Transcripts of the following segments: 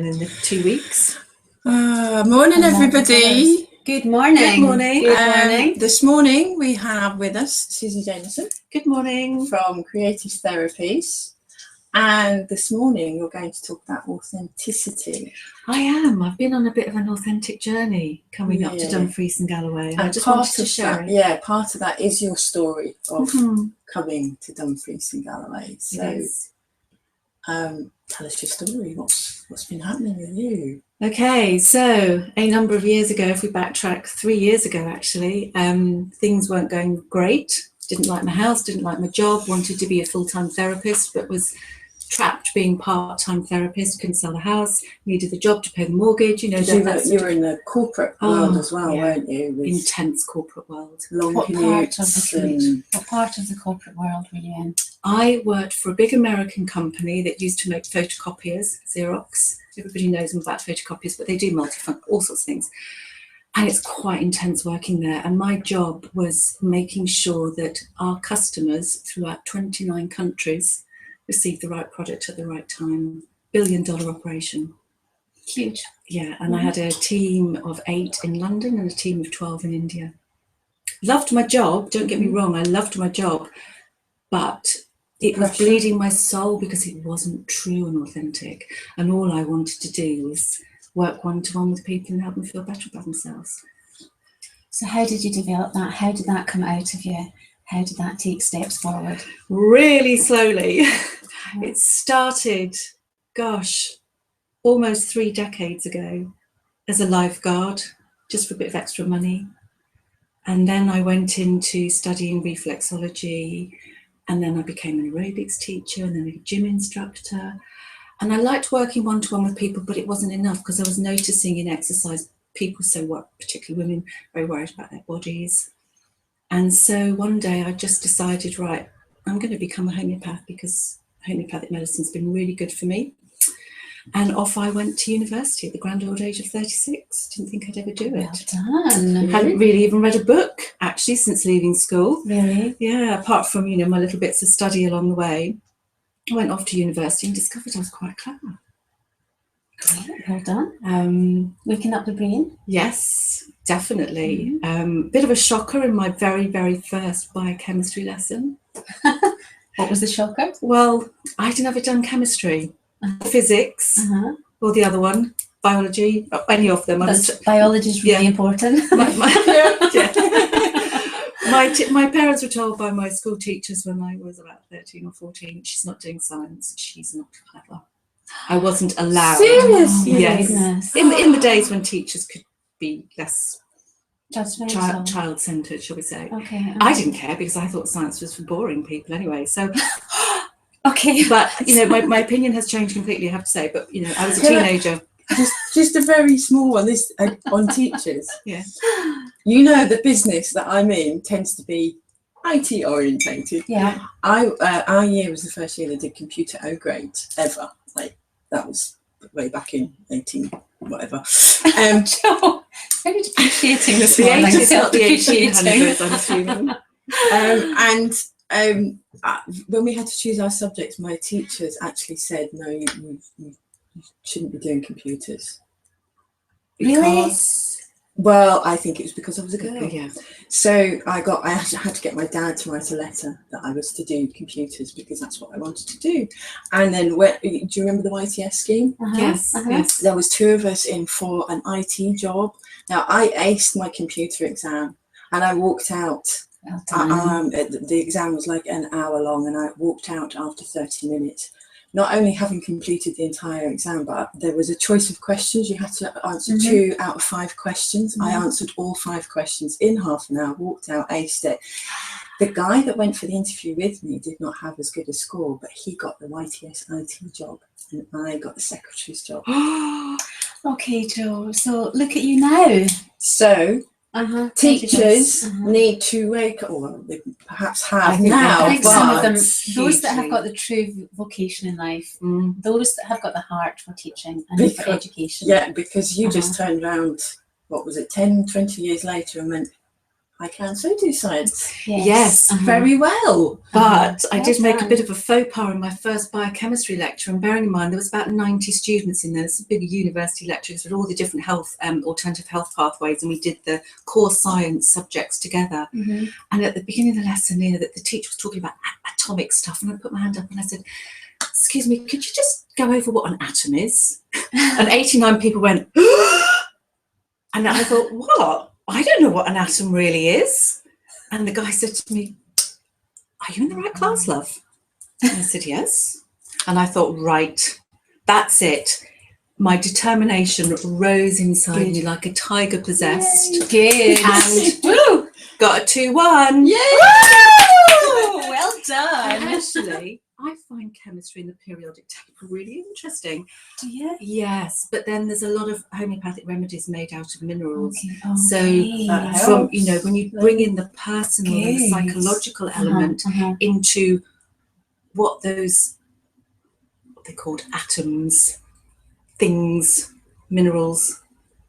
then in the 2 weeks. Morning, everybody. Good morning. Good morning. Good morning. This morning we have with us Susie Jamieson. Good morning. From Creative Therapies. And this morning you're going to talk about authenticity. I am. I've been on a bit of an authentic journey coming up to Dumfries and Galloway. And I just wanted to share it. Yeah, part of that is your story of coming to Dumfries and Galloway. So tell us your story. What's been happening with you? Okay, so a number of years ago, if we backtrack 3 years ago actually, things weren't going great. Didn't like my house, didn't like my job, wanted to be a full-time therapist, but was trapped being part-time therapist, couldn't sell the house, needed the job to pay the mortgage. You know, you were in the corporate world as well, weren't you? Intense corporate world. What part of the corporate world were you in? I worked for a big American company that used to make photocopiers, Xerox. Everybody knows them about photocopiers, but they do all sorts of things. And it's quite intense working there. And my job was making sure that our customers throughout 29 countries received the right product at the right time. $1 billion operation. Huge. Yeah, and I had a team of 8 in London and a team of 12 in India. Loved my job, don't get me wrong, I loved my job, but it was bleeding my soul because it wasn't true and authentic. And all I wanted to do was work one-to-one with people and help them feel better about themselves. So how did you develop that? How did that come out of you? How did that take steps forward? Really slowly. It started, almost 3 decades ago as a lifeguard, just for a bit of extra money. And then I went into studying reflexology, and then I became an aerobics teacher and then a gym instructor. And I liked working one-to-one with people, but it wasn't enough because I was noticing in exercise, people, particularly women, very worried about their bodies. And so one day I just decided, right, I'm going to become a homeopath because homeopathic medicine's been really good for me. And off I went to university at the grand old age of 36. Didn't think I'd ever do it. Well done. Hadn't really even read a book, actually, since leaving school. Really? Yeah, apart from, my little bits of study along the way. I went off to university and discovered I was quite clever. Great, well done. Waking up the brain? Yes, definitely. Bit of a shocker in my very, very first biochemistry lesson. What was the shocker? Well, I'd never done chemistry, physics, or the other one, biology, any of them. Biology is really important. My parents were told by my school teachers when I was about 13 or 14, she's not doing science, she's not clever. I wasn't allowed. Seriously? Yes. In the days when teachers could be less child-centred, shall we say. Okay. I didn't care because I thought science was for boring people anyway. So, okay. But, my opinion has changed completely, I have to say. But, I was a teenager. Just a very small one, this on teachers. Yeah. The business that I'm in tends to be IT orientated. Yeah. Our year was the first year they did computer O grade ever. Like that was way back in 18 whatever. Very depreciating this the morning. 80s, not the 1800s, I'm assuming. When we had to choose our subjects, my teachers actually said, no, you shouldn't be doing computers. Really? Well, I think it was because I was a girl. Yeah. So I had to get my dad to write a letter that I was to do computers because that's what I wanted to do. And then, do you remember the YTS scheme? Yes. There was 2 of us in for an IT job. Now I aced my computer exam, and I walked out. Well done. The exam was like an hour long, and I walked out after 30 minutes. Not only having completed the entire exam, but there was a choice of questions. You had to answer 2 out of 5 questions. I answered all 5 questions in half an hour, walked out, aced it. The guy that went for the interview with me did not have as good a score, but he got the YTS IT job and I got the secretary's job. Okay, Jo. So look at you now. So teachers need to wake up, or they perhaps have now. I think some of them, hugely. those that have got the true vocation in life, those that have got the heart for teaching and for education. Yeah, because you just turned around, what was it, 10, 20 years later and went, I can so do science Yes. very well. But I Well did make a done. bit of a faux pas in my first biochemistry lecture, and bearing in mind there was about 90 students in there. It's a big university lecture with all the different health, alternative health pathways, and we did the core science subjects together. And at the beginning of the lesson, you know, that the teacher was talking about atomic stuff, and I put my hand up and I said, "Excuse me, could you just go over what an atom is?" And 89 people went, and I thought, what? I don't know what an atom really is. And the guy said to me, "Are you in the right class, love?" And I said, "Yes." And I thought, right, that's it. My determination rose inside me like a tiger possessed. Good. And woo, got a 2-1. Yay! Well done. And actually, I find chemistry in the periodic table really interesting. Do you? Yes, but then there's a lot of homeopathic remedies made out of minerals. Okay. So that from, helps. you know, when you bring in the personal and the Good. psychological element into what those, what they're called, atoms, things, minerals,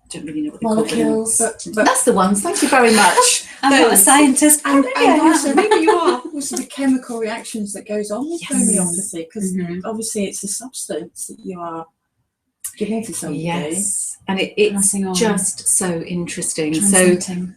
don't really know what they're Molecules. called. But that's the ones, thank you very much. I'm not a scientist. And also, Maybe you are. also the chemical reactions that goes on with Yes. homeopathy, because obviously it's a substance that you are giving to somebody. Yes, and it's Passing on. just so interesting. So Transmitting.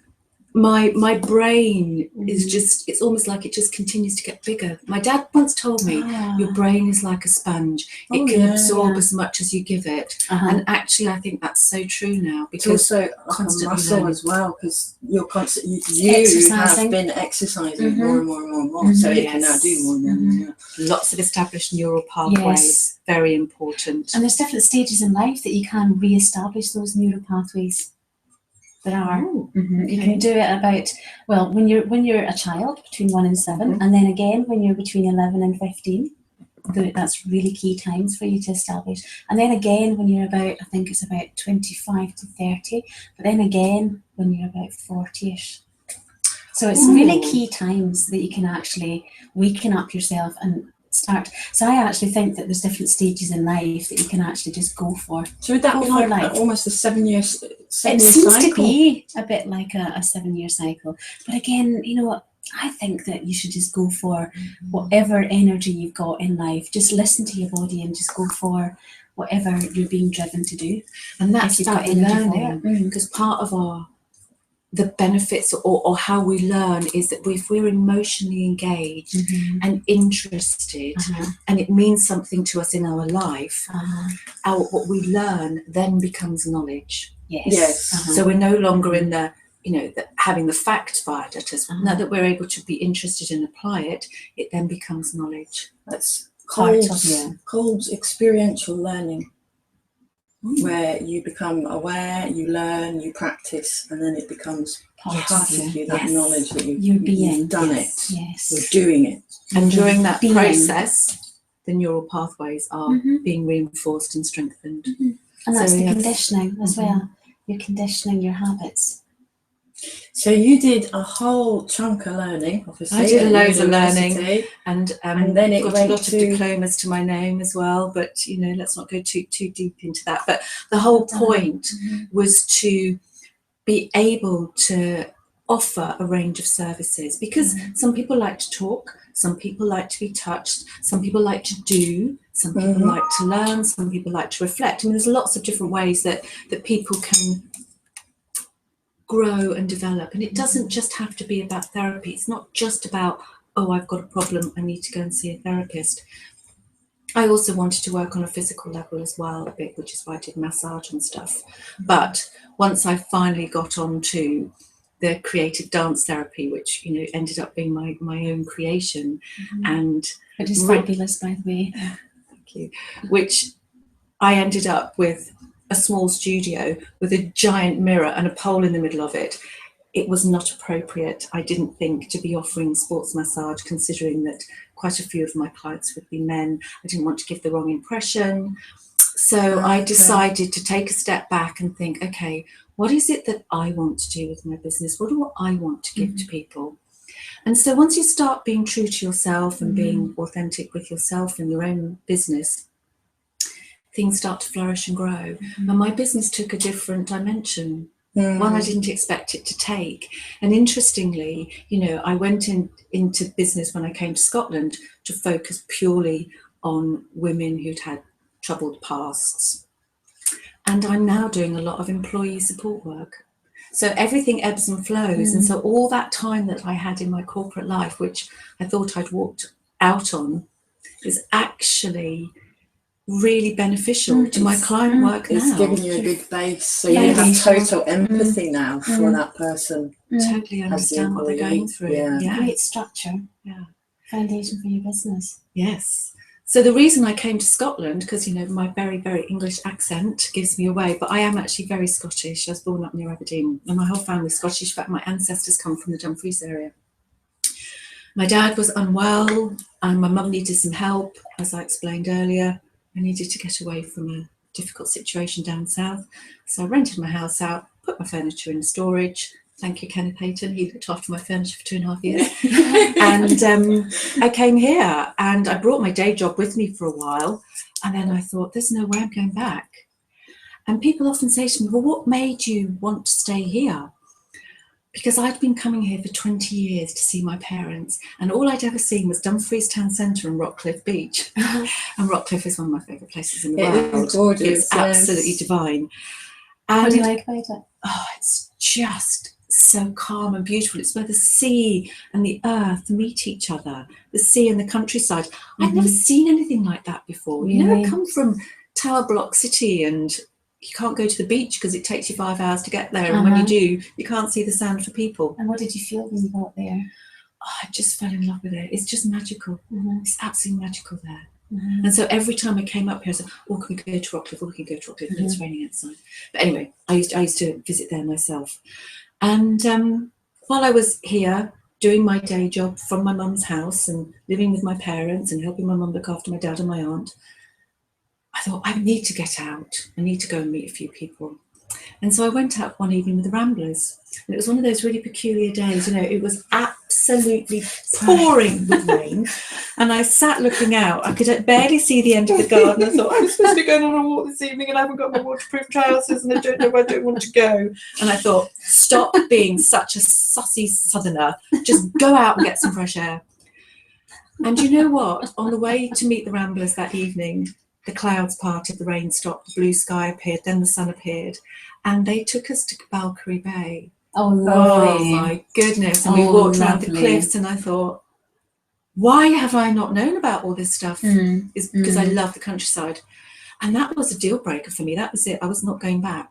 my brain is just, it's almost like it just continues to get bigger. My dad once told me, your brain is like a sponge. It can absorb as much as you give it. And actually, I think that's so true now, It's because also constantly muscle learning. as well, because you're constantly, you Exercising. have been exercising more and more and more and more, so it can now do more than lots of established neural pathways, Yes. very important. And there's different stages in life that you can re-establish those neural pathways. There are. You can do it about, well, when you're a child between 1 and 7, and then again when you're between 11 and 15. That's really key times for you to establish. And then again when you're about, I think it's about 25 to 30, but then again when you're about 40ish. So it's really key times that you can actually waken up yourself and start. So I actually think that there's different stages in life that you can actually just go for. So would that be for like almost a 7-year It cycle? seems to be a bit like a 7-year cycle. But again, you know what? I think that you should just go for whatever energy you've got in life. Just listen to your body and just go for whatever you're being driven to do. And that's If you've about got energy for learning, because part of the benefits or how we learn is that if we're emotionally engaged and interested, and it means something to us in our life, what we learn then becomes knowledge. Yes. So we're no longer in the, you know, having the facts fired at us. Now that we're able to be interested and apply it, it then becomes knowledge. That's Part of Kolb's experiential learning, where you become aware, you learn, you practice, and then it becomes part of you, that knowledge that you've done it. Yes. You're doing it. And during that Being. process, the neural pathways are being reinforced and strengthened. And that's So, the yes. conditioning as well. You're conditioning your habits. So you did a whole chunk of learning, obviously. I did at loads of learning, university. and then it got went a lot to- of diplomas to my name as well. But you know, let's not go too deep into that. But the whole point was to be able to offer a range of services, because some people like to talk, some people like to be touched, some people like to do, some people like to learn, some people like to reflect. I mean, there's lots of different ways that people can grow and develop, and it doesn't just have to be about therapy. It's not just about, oh, I've got a problem, I need to go and see a therapist. I also wanted to work on a physical level as well a bit, which is why I did massage and stuff. But once I finally got on to the creative dance therapy, which, you know, ended up being my own creation, and Which is fabulous, by the way. thank you, which I ended up with a small studio with a giant mirror and a pole in the middle of it. It was not appropriate, I didn't think, to be offering sports massage, considering that quite a few of my clients would be men. I didn't want to give the wrong impression. So I decided to take a step back and think, okay, what is it that I want to do with my business? What do I want to give to people? And so once you start being true to yourself and being authentic with yourself and your own business, things start to flourish and grow. And my business took a different dimension. one I didn't expect it to take. And interestingly, you know, I went into business when I came to Scotland to focus purely on women who'd had troubled pasts. And I'm now doing a lot of employee support work. So everything ebbs and flows. And so all that time that I had in my corporate life, which I thought I'd walked out on, is actually really beneficial to my client work now. It's giving you a big base, so you have total empathy now for that person. Totally understand what they're going through. Yeah. Great structure. Yeah. Foundation for your business. Yes. So the reason I came to Scotland, because, you know, my very, very English accent gives me away, but I am actually very Scottish. I was born up near Aberdeen, and my whole family's Scottish. In fact, my ancestors come from the Dumfries area. My dad was unwell, and my mum needed some help, as I explained earlier. I needed to get away from a difficult situation down south. So I rented my house out, put my furniture in storage. Thank you, Kenneth Hayton. He looked after my furniture for 2.5 years. And I came here, and I brought my day job with me for a while. And then I thought, there's no way I'm going back. And people often say to me, well, what made you want to stay here? Because I'd been coming here for 20 years to see my parents, and all I'd ever seen was Dumfries Town Centre and Rockcliffe Beach. And Rockcliffe is one of my favourite places in the world. It is gorgeous. It's absolutely divine. And what do you like about it? Oh, it's just so calm and beautiful. It's where the sea and the earth meet each other, the sea and the countryside. I've never seen anything like that before. You know, I come from Tower Block City, and you can't go to the beach because it takes you 5 hours to get there. And when you do, you can't see the sand for people. And what did you feel when you got there? Oh, I just fell in love with it. It's just magical. It's absolutely magical there. And so every time I came up here, I said, oh, can we go to Rockcliffe? Oh, we can go to Rockcliffe. And it's raining outside. But anyway, I used to visit there myself. And while I was here doing my day job from my mum's house and living with my parents and helping my mum look after my dad and my aunt, I thought, I need to get out. I need to go and meet a few people. And so I went out one evening with the Ramblers. And it was one of those really peculiar days. You know, it was absolutely pouring with rain. And I sat looking out. I could barely see the end of the garden. I thought, I'm supposed to be going on a walk this evening, and I haven't got my waterproof trousers, and I don't know where I don't want to go. And I thought, stop being such a sussy southerner. Just go out and get some fresh air. And you know what? On the way to meet the Ramblers that evening, the clouds parted, the rain stopped, the blue sky appeared, then the sun appeared, and they took us to Balcarry Bay. Oh, lovely. Oh my goodness. And we walked around the cliffs, and I thought, why have I not known about all this stuff? It's because I love the countryside. And that was a deal breaker for me. That was it. I was not going back.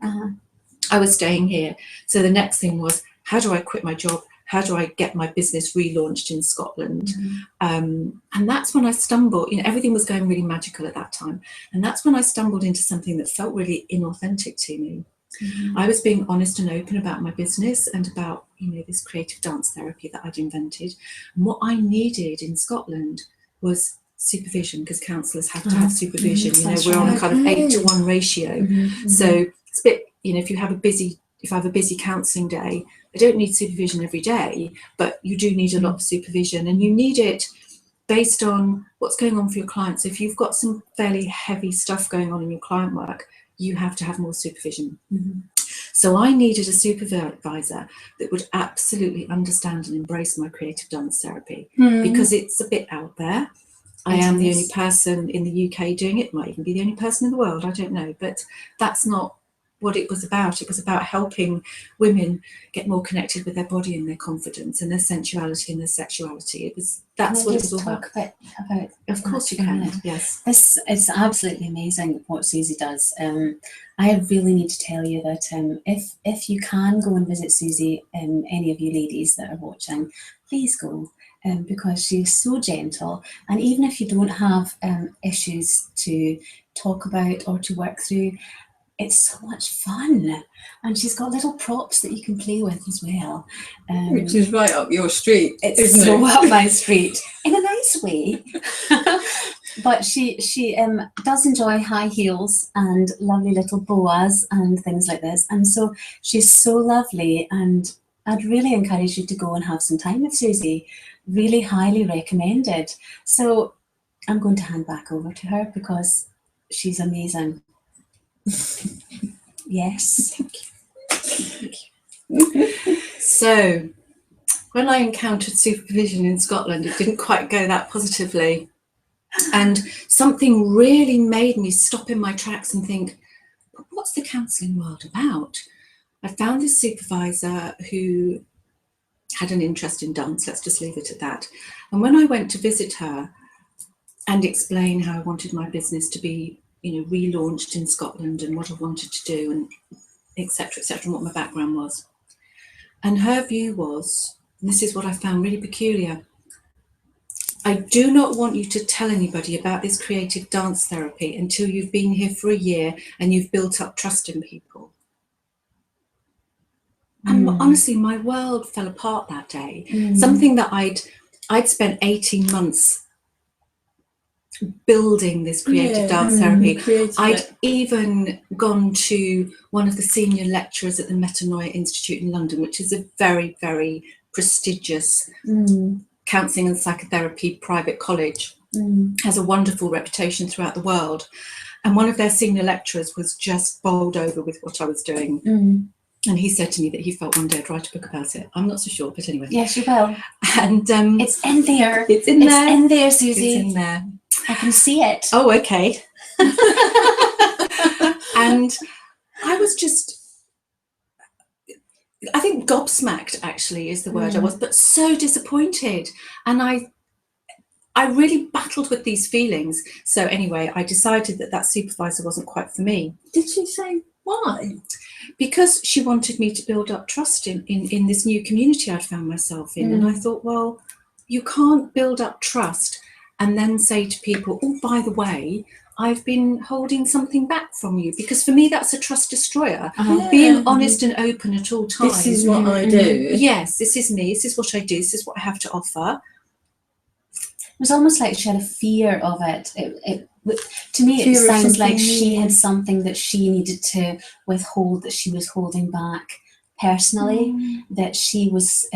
I was staying here. So the next thing was, how do I quit my job? How do I get my business relaunched in Scotland? And that's when I stumbled, you know, everything was going really magical at that time. And that's when I stumbled into something that felt really inauthentic to me. I was being honest and open about my business and about, you know, this creative dance therapy that I'd invented. And what I needed in Scotland was supervision, because counsellors have to have supervision. You know, we're on a kind of 8-to-1 ratio. So it's a bit, you know, if I have a busy counselling day, I don't need supervision every day, but you do need a lot of supervision, and you need it based on what's going on for your clients. So if you've got some fairly heavy stuff going on in your client work, you have to have more supervision. So I needed a supervisor that would absolutely understand and embrace my creative dance therapy, because it's a bit out there. I am the only person in the UK doing it, might even be the only person in the world, I don't know, but that's not what it was about. It was about helping women get more connected with their body and their confidence and their sensuality and their sexuality. That's what it was all about. About of course you can. Yes. This is absolutely amazing what Susie does. I really need to tell you that if you can go and visit Susie, any of you ladies that are watching, please go. Because she's so gentle, and even if you don't have issues to talk about or to work through, it's so much fun, and she's got little props that you can play with as well, which is right up your street. It's so up my street in a nice way. But she does enjoy high heels and lovely little boas and things like this, and so she's so lovely, and I'd really encourage you to go and have some time with Susie. Really highly recommended. So I'm going to hand back over to her because she's amazing. Yes. Thank you. So when I encountered supervision in Scotland, it didn't quite go that positively. And something really made me stop in my tracks and think, but what's the counselling world about? I found this supervisor who had an interest in dance, let's just leave it at that. And when I went to visit her and explain how I wanted my business to be, relaunched in Scotland and what I wanted to do, and etc., and what my background was. And her view was, and this is what I found really peculiar, I do not want you to tell anybody about this creative dance therapy until you've been here for a year and you've built up trust in people. And honestly, my world fell apart that day. Something that I'd spent 18 months building this creative dance therapy. I'd even gone to one of the senior lecturers at the Metanoia Institute in London, which is a very, very prestigious counselling and psychotherapy private college, has a wonderful reputation throughout the world. And one of their senior lecturers was just bowled over with what I was doing. And he said to me that he felt one day I'd write a book about it. I'm not so sure, but anyway. Yes, you will. And it's in there. It's in there. It's in there, Susie. It's in there. I can see it. Oh, okay. And I was just, I think gobsmacked actually is the word I was, but so disappointed. And I really battled with these feelings. So anyway, I decided that supervisor wasn't quite for me. Did she say why? Because she wanted me to build up trust in this new community I'd found myself in. And I thought, well, you can't build up trust and then say to people, oh, by the way, I've been holding something back from you. Because for me, that's a trust destroyer. Being honest and open at all times. This is what I do. Yes, this is me. This is what I do. This is what I have to offer. It was almost like she had a fear of it. To me, it sounds like she had something that she needed to withhold, that she was holding back personally, that she was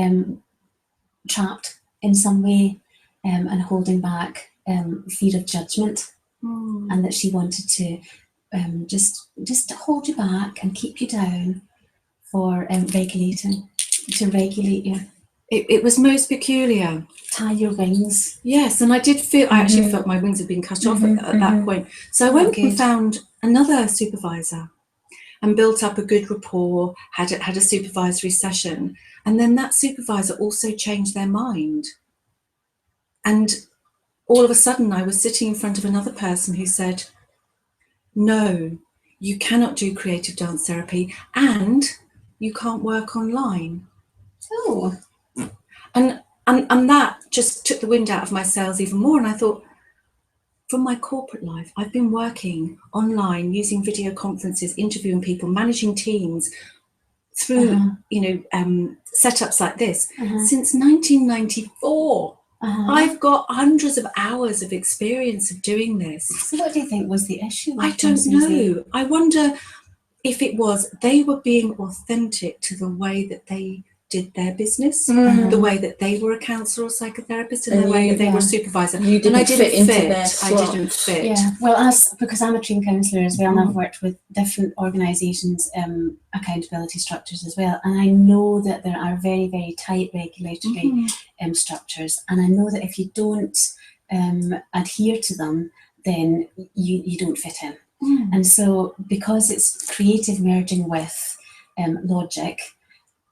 trapped in some way and holding back fear of judgment, and that she wanted to just hold you back and keep you down for to regulate you. It was most peculiar. Tie your wings. Yes, and I actually felt my wings had been cut off at that point. So I went and found another supervisor and built up a good rapport, had a supervisory session. And then that supervisor also changed their mind. And all of a sudden I was sitting in front of another person who said, no, you cannot do creative dance therapy and you can't work online. Oh. And that just took the wind out of my sails even more. And I thought, from my corporate life, I've been working online, using video conferences, interviewing people, managing teams through, setups like this since 1994. I've got hundreds of hours of experience of doing this. So what do you think was the issue? I don't know. I wonder if it was they were being authentic to the way that they did their business, the way that they were a counsellor or psychotherapist, and the way that they were a supervisor. You didn't fit into their slot. I didn't fit. Yeah, well, because I'm a trained counsellor as well, and I've worked with different organisations' accountability structures as well, and I know that there are very, very tight regulatory structures, and I know that if you don't adhere to them, then you don't fit in. And so, because it's creative merging with logic,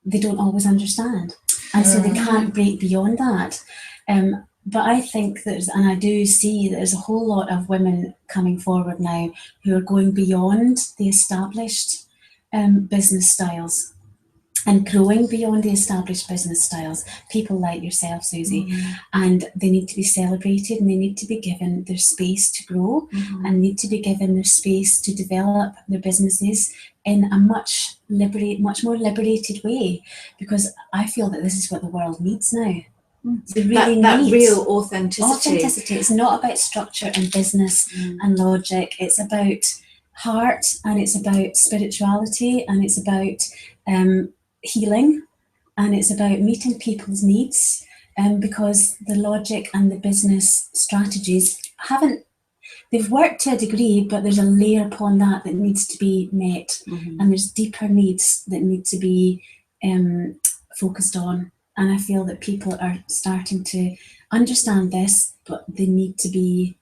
they don't always understand, and so they can't break beyond that. But I think and I do see that there's a whole lot of women coming forward now who are going beyond the established business styles and growing beyond the established business styles. People like yourself, Susie, and they need to be celebrated, and they need to be given their space to grow, and need to be given their space to develop their businesses in a much more liberated way, because I feel that this is what the world needs now. That real authenticity. It's not about structure and business and logic. It's about heart, and it's about spirituality, and it's about healing, and it's about meeting people's needs, because the logic and the business strategies they've worked to a degree, but there's a layer upon that needs to be met, and there's deeper needs that need to be focused on. And I feel that people are starting to understand this, but they need to be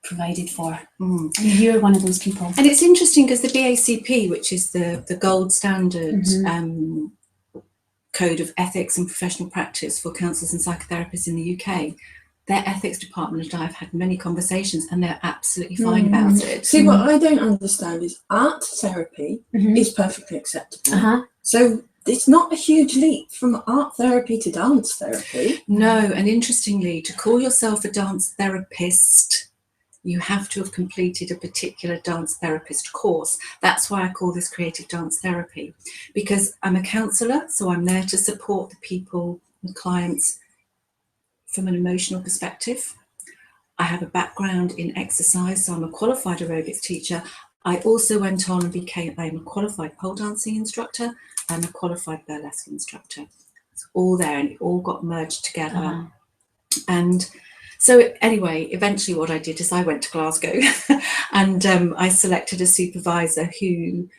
provided for. And you're one of those people. And it's interesting because the BACP, which is the gold standard code of ethics and professional practice for counsellors and psychotherapists in the UK, their ethics department and I have had many conversations, and they're absolutely fine about it. See, what I don't understand is art therapy is perfectly acceptable. So it's not a huge leap from art therapy to dance therapy. No, and interestingly, to call yourself a dance therapist, you have to have completed a particular dance therapist course. That's why I call this creative dance therapy, because I'm a counsellor, so I'm there to support the people, the clients, from an emotional perspective. I have a background in exercise, so I'm a qualified aerobics teacher. I also went on and I'm a qualified pole dancing instructor and a qualified burlesque instructor. It's all there, and it all got merged together. And so anyway, eventually what I did is I went to Glasgow and I selected a supervisor who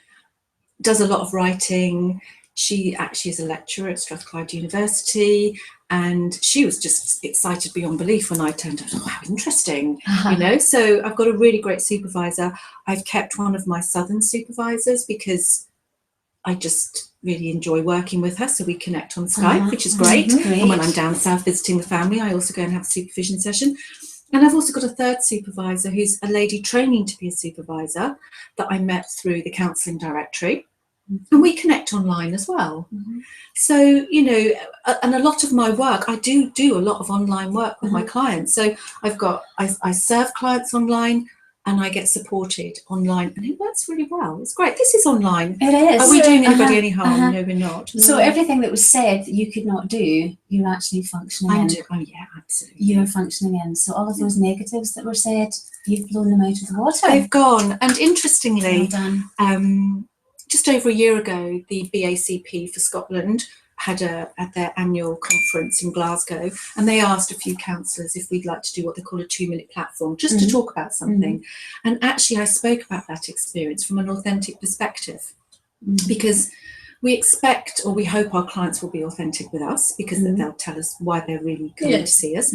does a lot of writing. She actually is a lecturer at Strathclyde University, and she was just excited beyond belief when I turned up. Oh, how interesting, you know. So I've got a really great supervisor. I've kept one of my southern supervisors because I just really enjoy working with her. So we connect on Skype, which is great. And when I'm down south visiting the family, I also go and have a supervision session. And I've also got a third supervisor who's a lady training to be a supervisor that I met through the counselling directory. And we connect online as well. So, you know, and a lot of my work, I do a lot of online work with my clients. So I serve clients online and I get supported online, and it works really well. It's great. This is online. It is. Are we doing anybody any harm? No, we're not. So everything that was said that you could not do, you're actually functioning in. Oh yeah, absolutely. You're functioning in. So all of those negatives that were said, you've blown them out of the water. They've gone. And interestingly, Well done. Just over a year ago, the BACP for Scotland had their annual conference in Glasgow, and they asked a few counsellors if we'd like to do what they call a 2-minute platform, just to talk about something. And actually I spoke about that experience from an authentic perspective, because we expect, or we hope, our clients will be authentic with us, because they'll tell us why they're really coming to see us.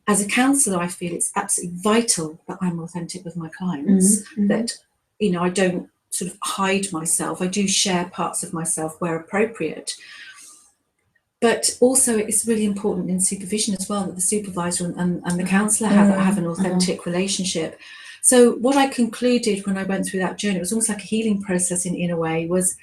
As a counsellor, I feel it's absolutely vital that I'm authentic with my clients, that, you know, I don't sort of hide myself. I do share parts of myself where appropriate. But also it's really important in supervision as well that the supervisor and the counsellor have an authentic relationship. So what I concluded when I went through that journey, it was almost like a healing process in a way, was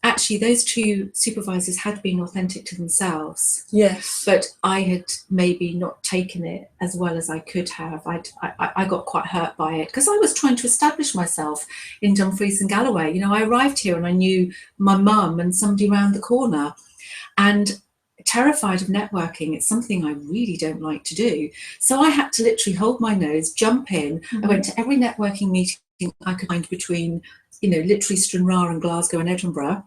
actually those two supervisors had been authentic to themselves. Yes. But I had maybe not taken it as well as I could have. I got quite hurt by it because I was trying to establish myself in Dumfries and Galloway. You know, I arrived here and I knew my mum and somebody round the corner, and terrified of networking. It's something I really don't like to do. So I had to literally hold my nose, jump in. I went to every networking meeting I could find between, you know, literally Stranraer and Glasgow and Edinburgh.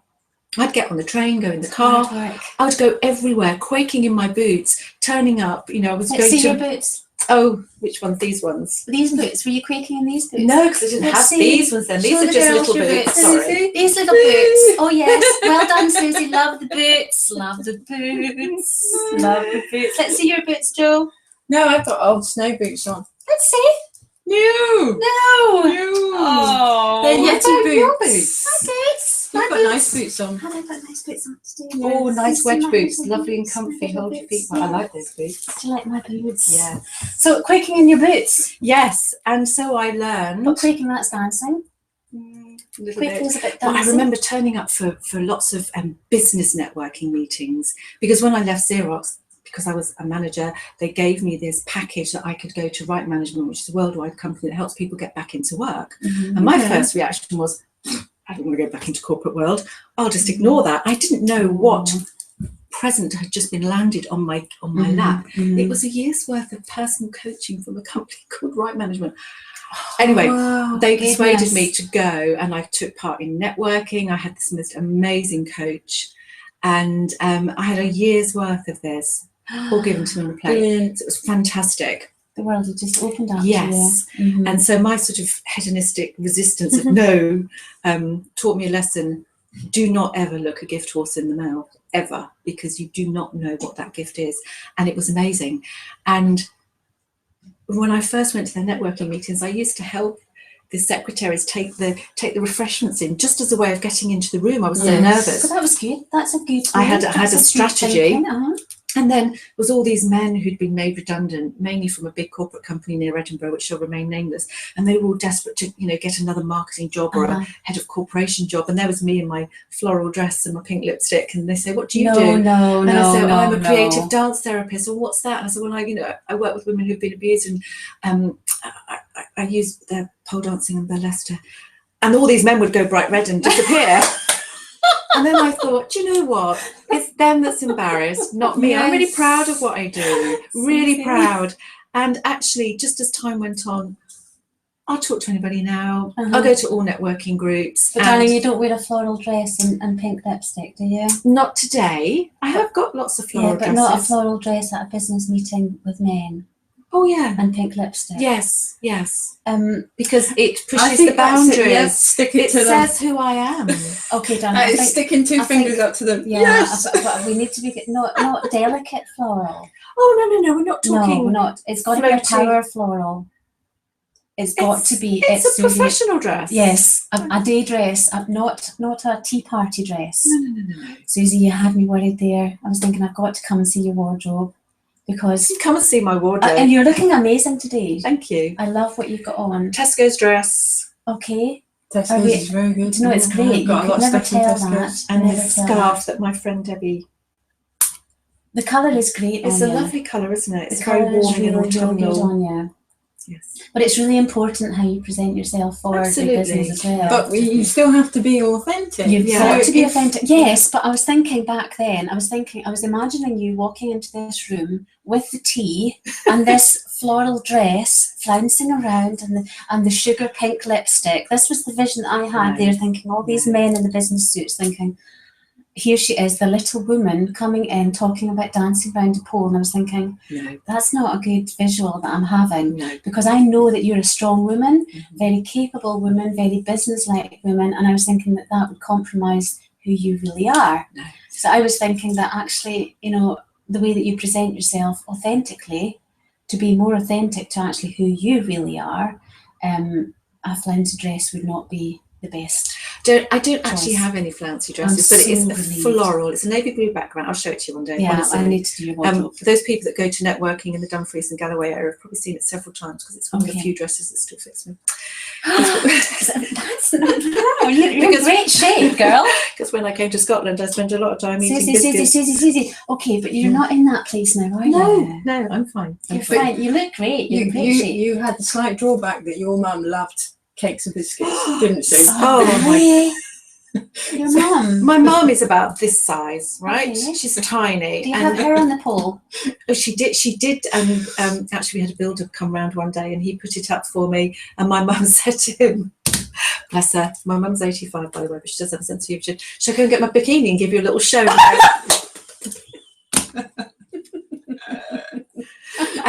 I'd get on the train, go in the car. I would go everywhere, quaking in my boots, turning up. You know, I was going to. Your boots. Oh, which ones? These ones. These boots. Were you quaking in these boots? No, because I didn't have these ones then. These are just little boots. Sorry. These little boots. Oh yes. Well done, Susie. Love the boots. Love the boots. Love the boots. Let's see your boots, Jo. No, I've got old snow boots on. Let's see. No. Oh. They're Yeti boots. My boots. You've got nice boots on. Have I got nice boots on today? Oh, nice wedge boots. Lovely and boots, comfy. little Hold your boots, feet. Well, I like those boots. Do you like my boots? Yeah. So quaking in your boots. Yes. And so I learned. But quaking, that's dancing. A little Quaking bit. is a bit But I dancing. remember turning up for lots of business networking meetings, because when I left Xerox, because I was a manager, they gave me this package that I could go to Right Management, which is a worldwide company that helps people get back into work. And my first reaction was, I don't want to go back into corporate world. I'll just ignore that. I didn't know what present had just been landed on my lap. It was a year's worth of personal coaching from a company called Right Management. Anyway, they persuaded me to go, and I took part in networking. I had this most amazing coach, and I had a year's worth of this all given to me on a plate. So it was fantastic. The world had just opened up. Yes. To you. And so my sort of hedonistic resistance of no taught me a lesson. do not ever look a gift horse in the mouth, ever, because you do not know what that gift is. And it was amazing. And when I first went to their networking meetings, I used to help the secretaries take the refreshments in, just as a way of getting into the room. I was so nervous. So that was good. That's a good. I had a strategy. Uh-huh. And then there was all these men who'd been made redundant, mainly from a big corporate company near Edinburgh, which shall remain nameless. And they were all desperate to, get another marketing job or a head of corporation job. And there was me in my floral dress and my pink lipstick. And they say, "What do you do?" And I said, "I'm a creative dance therapist." "Well, what's that?" And I said, "Well, I work with women who've been abused, and I use their pole dancing and burlesque." And all these men would go bright red and disappear. And then I thought, do you know what? It's them that's embarrassed, not me. Yes. I'm really proud of what I do, really proud. And actually, just as time went on, I'll talk to anybody now. I'll go to all networking groups. But darling, you don't wear a floral dress and pink lipstick, do you? Not today. I have got lots of floral dresses. Yeah, but not a floral dress at a business meeting with men. Oh, yeah. And pink lipstick. Yes. Because it pushes the boundaries. Yes, it says who I am. Okay, darling. Sticking two fingers up to them. Yeah, yes. But we need to be not delicate floral. Oh, no, we're not talking. No, we're not. It's got to be a power floral. It's got to be. It's a professional dress. Yes, a day dress, not a tea party dress. No. Susie, you had me worried there. I was thinking I've got to come and see your wardrobe. Because you come and see my wardrobe. And you're looking amazing today. Thank you. I love what you've got on. Tesco's dress. Okay. Tesco's is very good. No, it's great. You could never tell that. And the scarf that my friend Debbie. The colour is great. It's a lovely colour, isn't it? It's very warming and autumnal. On you. Yes. But it's really important how you present yourself for the business as well. But you still have to be authentic. You've got to be authentic. Yes, but I was thinking back then, I was imagining you walking into this room with the tea and this floral dress flouncing around and the sugar pink lipstick. This was the vision that I had there, thinking all these men in the business suits thinking, here she is, the little woman coming in, talking about dancing around a pole. And I was thinking, that's not a good visual that I'm having. No. Because I know that you're a strong woman, very capable woman, very business-like woman. And I was thinking that would compromise who you really are. No. So I was thinking that actually, the way that you present yourself authentically, to be more authentic to actually who you really are, a flouncy dress would not be the best. I don't actually have any flouncy dresses, but it is a floral. It's a navy blue background. I'll show it to you one day. Yeah, honestly. I need to do your wardrobe. For those people that go to networking in the Dumfries and Galloway area, I've probably seen it several times because it's one of the few dresses that still fits me. You're in great shape, girl. Because when I came to Scotland, I spent a lot of time eating biscuits. Susie. Okay, but you're not in that place now, are you? No, I'm fine. You're fine. You look great. You're in great shape. You had the slight drawback that your mum loved cakes and biscuits, didn't she? Oh, your mum? My mum is about this size, right? Okay. She's tiny. Do you have her on the pole? She did. Actually, we had a builder come round one day and he put it up for me. And my mum said to him, bless her, my mum's 85, by the way, but she does have a sense of humor. Shall I go and get my bikini and give you a little show?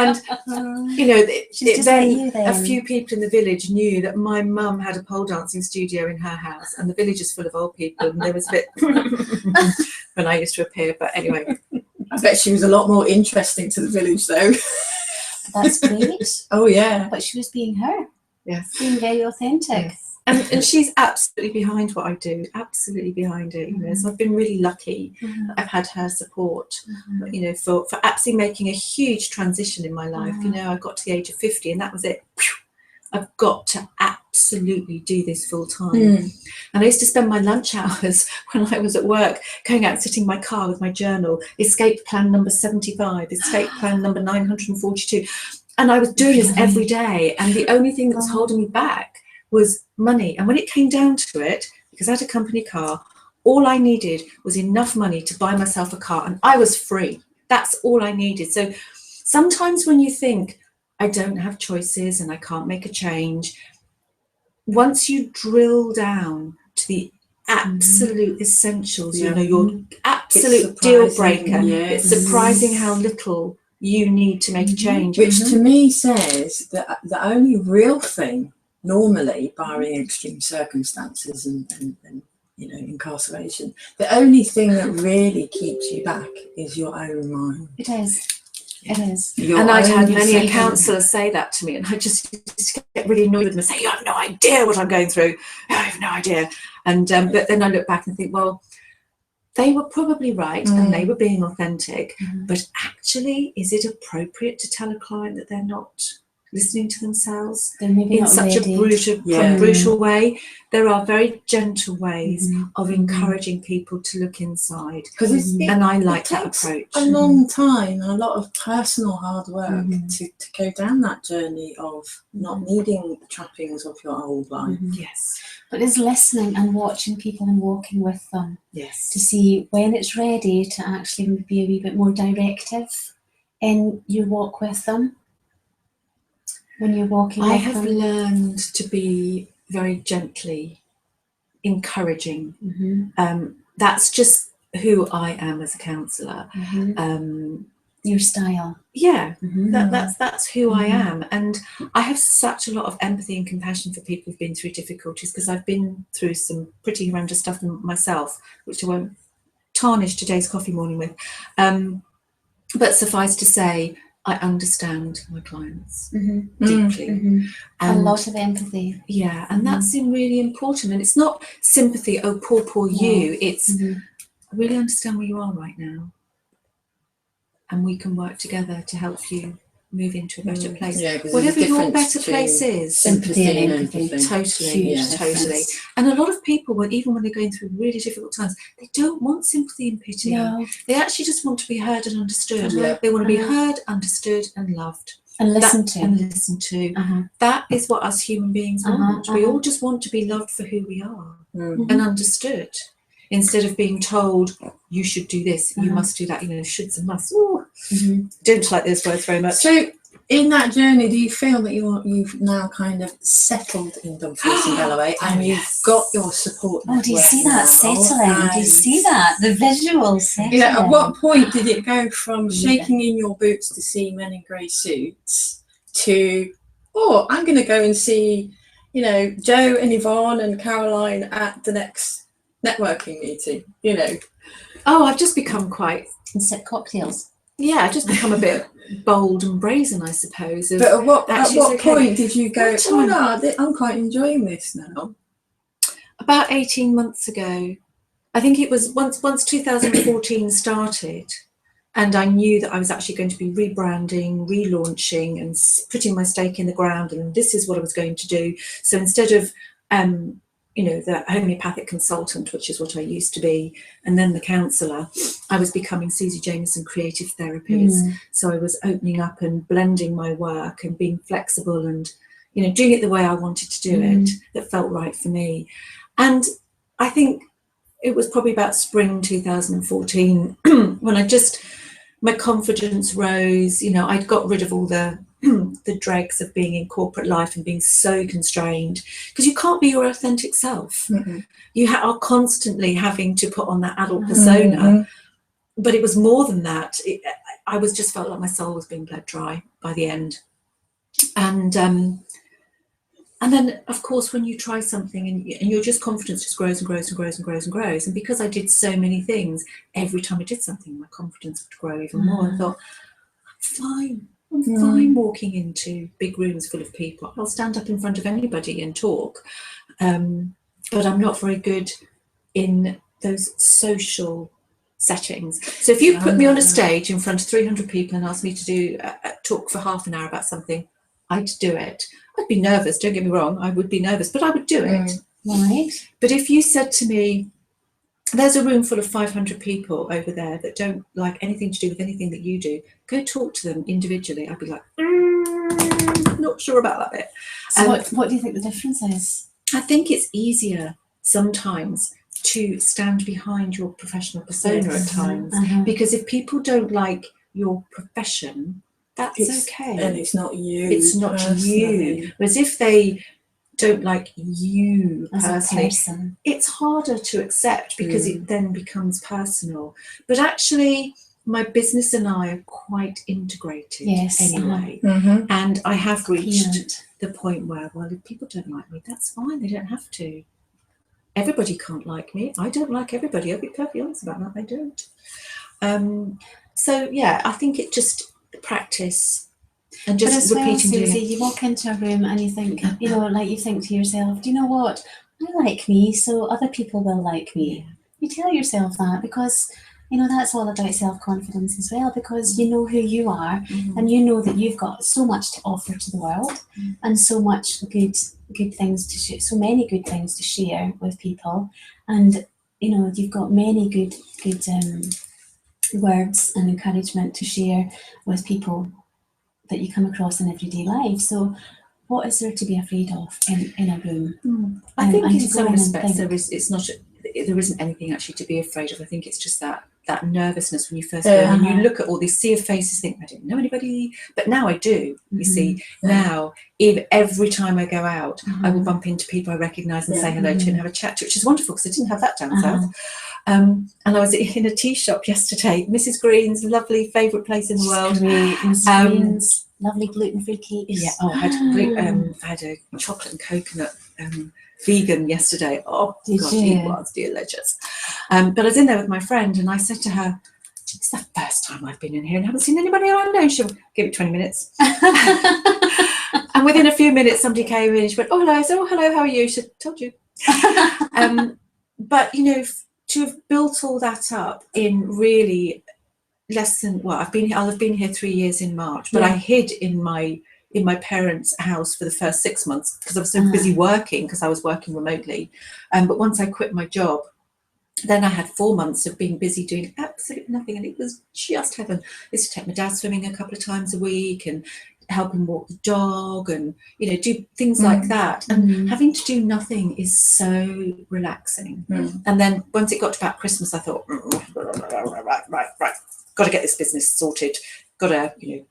And then a few people in the village knew that my mum had a pole dancing studio in her house, and the village is full of old people, and there was a bit when I used to appear. But anyway, I bet she was a lot more interesting to the village, though. That's great. Oh yeah, but she was being her. Yes, being very authentic. Yes. And she's absolutely behind what I do, absolutely behind it. So I've been really lucky that I've had her support, for absolutely making a huge transition in my life. I got to the age of 50 and that was it. I've got to absolutely do this full time. And I used to spend my lunch hours when I was at work going out and sitting in my car with my journal, escape plan number 75, escape plan number 942. And I was doing this every day. And the only thing that was holding me back was money. And when it came down to it, because I had a company car, all I needed was enough money to buy myself a car, and I was free. That's all I needed. So sometimes when you think, I don't have choices and I can't make a change, once you drill down to the absolute essentials, your absolute deal breaker, it's surprising how little you need to make a change. Which to me says that the only real thing, normally, barring extreme circumstances and incarceration. The only thing that really keeps you back is your own mind. It is. It is. And I'd had many a counsellor say that to me, and I just used to get really annoyed with them and say, "You have no idea what I'm going through. I have no idea." And but then I look back and think, well, they were probably right, and they were being authentic. But actually, is it appropriate to tell a client that they're not listening to themselves in such a brutal way? There are very gentle ways of encouraging people to look inside, and I like that approach. A long time and a lot of personal hard work to go down that journey of not needing the trappings of your old life. Yes, but it's listening and watching people and walking with them. Yes, to see when it's ready to actually be a wee bit more directive in your walk with them. When you're walking I with have them. learned to be very gently encouraging. That's just who I am as a counsellor. Your style. Yeah, that's who I am. And I have such a lot of empathy and compassion for people who've been through difficulties, because I've been through some pretty horrendous stuff myself, which I won't tarnish today's coffee morning with. But suffice to say, I understand my clients deeply. And a lot of empathy. Yeah, and that's really important. And it's not sympathy, oh, poor you. It's, I really understand where you are right now. And we can work together to help you move into a better place. Yeah, whatever your better place is. Sympathy and empathy. Totally, totally. And a lot of people, even when they're going through really difficult times, they don't want sympathy and pity. No. They actually just want to be heard and understood. Yeah. They want to be heard, understood, and loved. And listened to. And listened to. That is what us human beings want. We all just want to be loved for who we are and understood. Instead of being told, you should do this, you must do that, shoulds and musts. Don't like those words very much. So in that journey, do you feel that you've now kind of settled in Dumfries and Galloway and you've got your support network? Do you see that settling? Do you see that? The visual settling. At what point did it go from shaking in your boots to see men in grey suits to, I'm going to go and see, Joe and Yvonne and Caroline at the next networking meeting, I've just become quite, and sip cocktails. I've just become a bit bold and brazen, I suppose. But at what point did you go, I'm quite enjoying this now? About 18 months ago. I think it was once 2014 started, and I knew that I was actually going to be rebranding, relaunching, and putting my stake in the ground, and this is what I was going to do. So instead of the homeopathic consultant, which is what I used to be, and then the counsellor, I was becoming Susie Jamieson Creative Therapies. So I was opening up and blending my work and being flexible and, doing it the way I wanted to do it, that felt right for me. And I think it was probably about spring 2014 when my confidence rose. I'd got rid of all the dregs of being in corporate life and being so constrained, because you can't be your authentic self. You are constantly having to put on that adult persona. But it was more than that. I just felt like my soul was being bled dry by the end. And then, of course, when you try something and your confidence just grows and grows and grows and grows and grows. And because I did so many things, every time I did something, my confidence would grow even more. I thought, I'm fine walking into big rooms full of people. I'll stand up in front of anybody and talk. But I'm not very good in those social settings. So if you put me on a stage in front of 300 people and ask me to do a talk for half an hour about something, I'd do it. I'd be nervous, don't get me wrong. I would be nervous, but I would do it. Right. But if you said to me, there's a room full of 500 people over there that don't like anything to do with anything that you do, go talk to them individually, I'd be like, not sure about that bit. So what do you think the difference is? I think it's easier sometimes to stand behind your professional persona at times, because if people don't like your profession, that's okay. And it's not you. It's not you. Whereas if they don't like you as personally, a person, it's harder to accept, because it then becomes personal. But actually, my business and I are quite integrated anyway. And I have reached the point where, if people don't like me, that's fine. They don't have to. everybody can't like me. I don't like everybody. I'll be perfectly honest about that. I don't. So yeah, I think it just practice and just but as repeating. well, Susie, you walk into a room and you think, you know, like you think to yourself, do you know what? I like me, so other people will like me. Yeah. You tell yourself that because, you know, that's all about self-confidence as well, because you know who you are and you know that you've got so much to offer to the world and so much good things to share, so many good things to share with people, and you know you've got many good words and encouragement to share with people that you come across in everyday life. So what is there to be afraid of in a room? I think in to go some in and respects think- there isn't anything actually to be afraid of. I think it's just that nervousness when you first go and you look at all these sea of faces, think I don't know anybody, but now I do. You see, now every time I go out, I will bump into people I recognise and say hello to and have a chat to, which is wonderful because I didn't have that down south. And I was in a tea shop yesterday, Mrs. Green's, lovely favourite place in the world. Great, Mrs. Green's, lovely gluten-free cakes. Yeah, I had a chocolate and coconut vegan yesterday. Oh, God, it was delicious. But I was in there with my friend and I said to her, it's the first time I've been in here and haven't seen anybody I know. She'll give it 20 minutes. And within a few minutes, somebody came in and she went, oh, hello. I said, oh, hello, how are you? She said, told you. But, you know, to have built all that up in really less than, well, I'll have been here 3 years in March, but I hid in my parents' house for the first 6 months because I was so busy working, because I was working remotely. But once I quit my job, then I had 4 months of being busy doing absolutely nothing, and it was just heaven. I used to take my dad swimming a couple of times a week and help him walk the dog and, you know, do things like that. And having to do nothing is so relaxing. And then once it got to about Christmas, I thought, right, got to get this business sorted, got to, you know,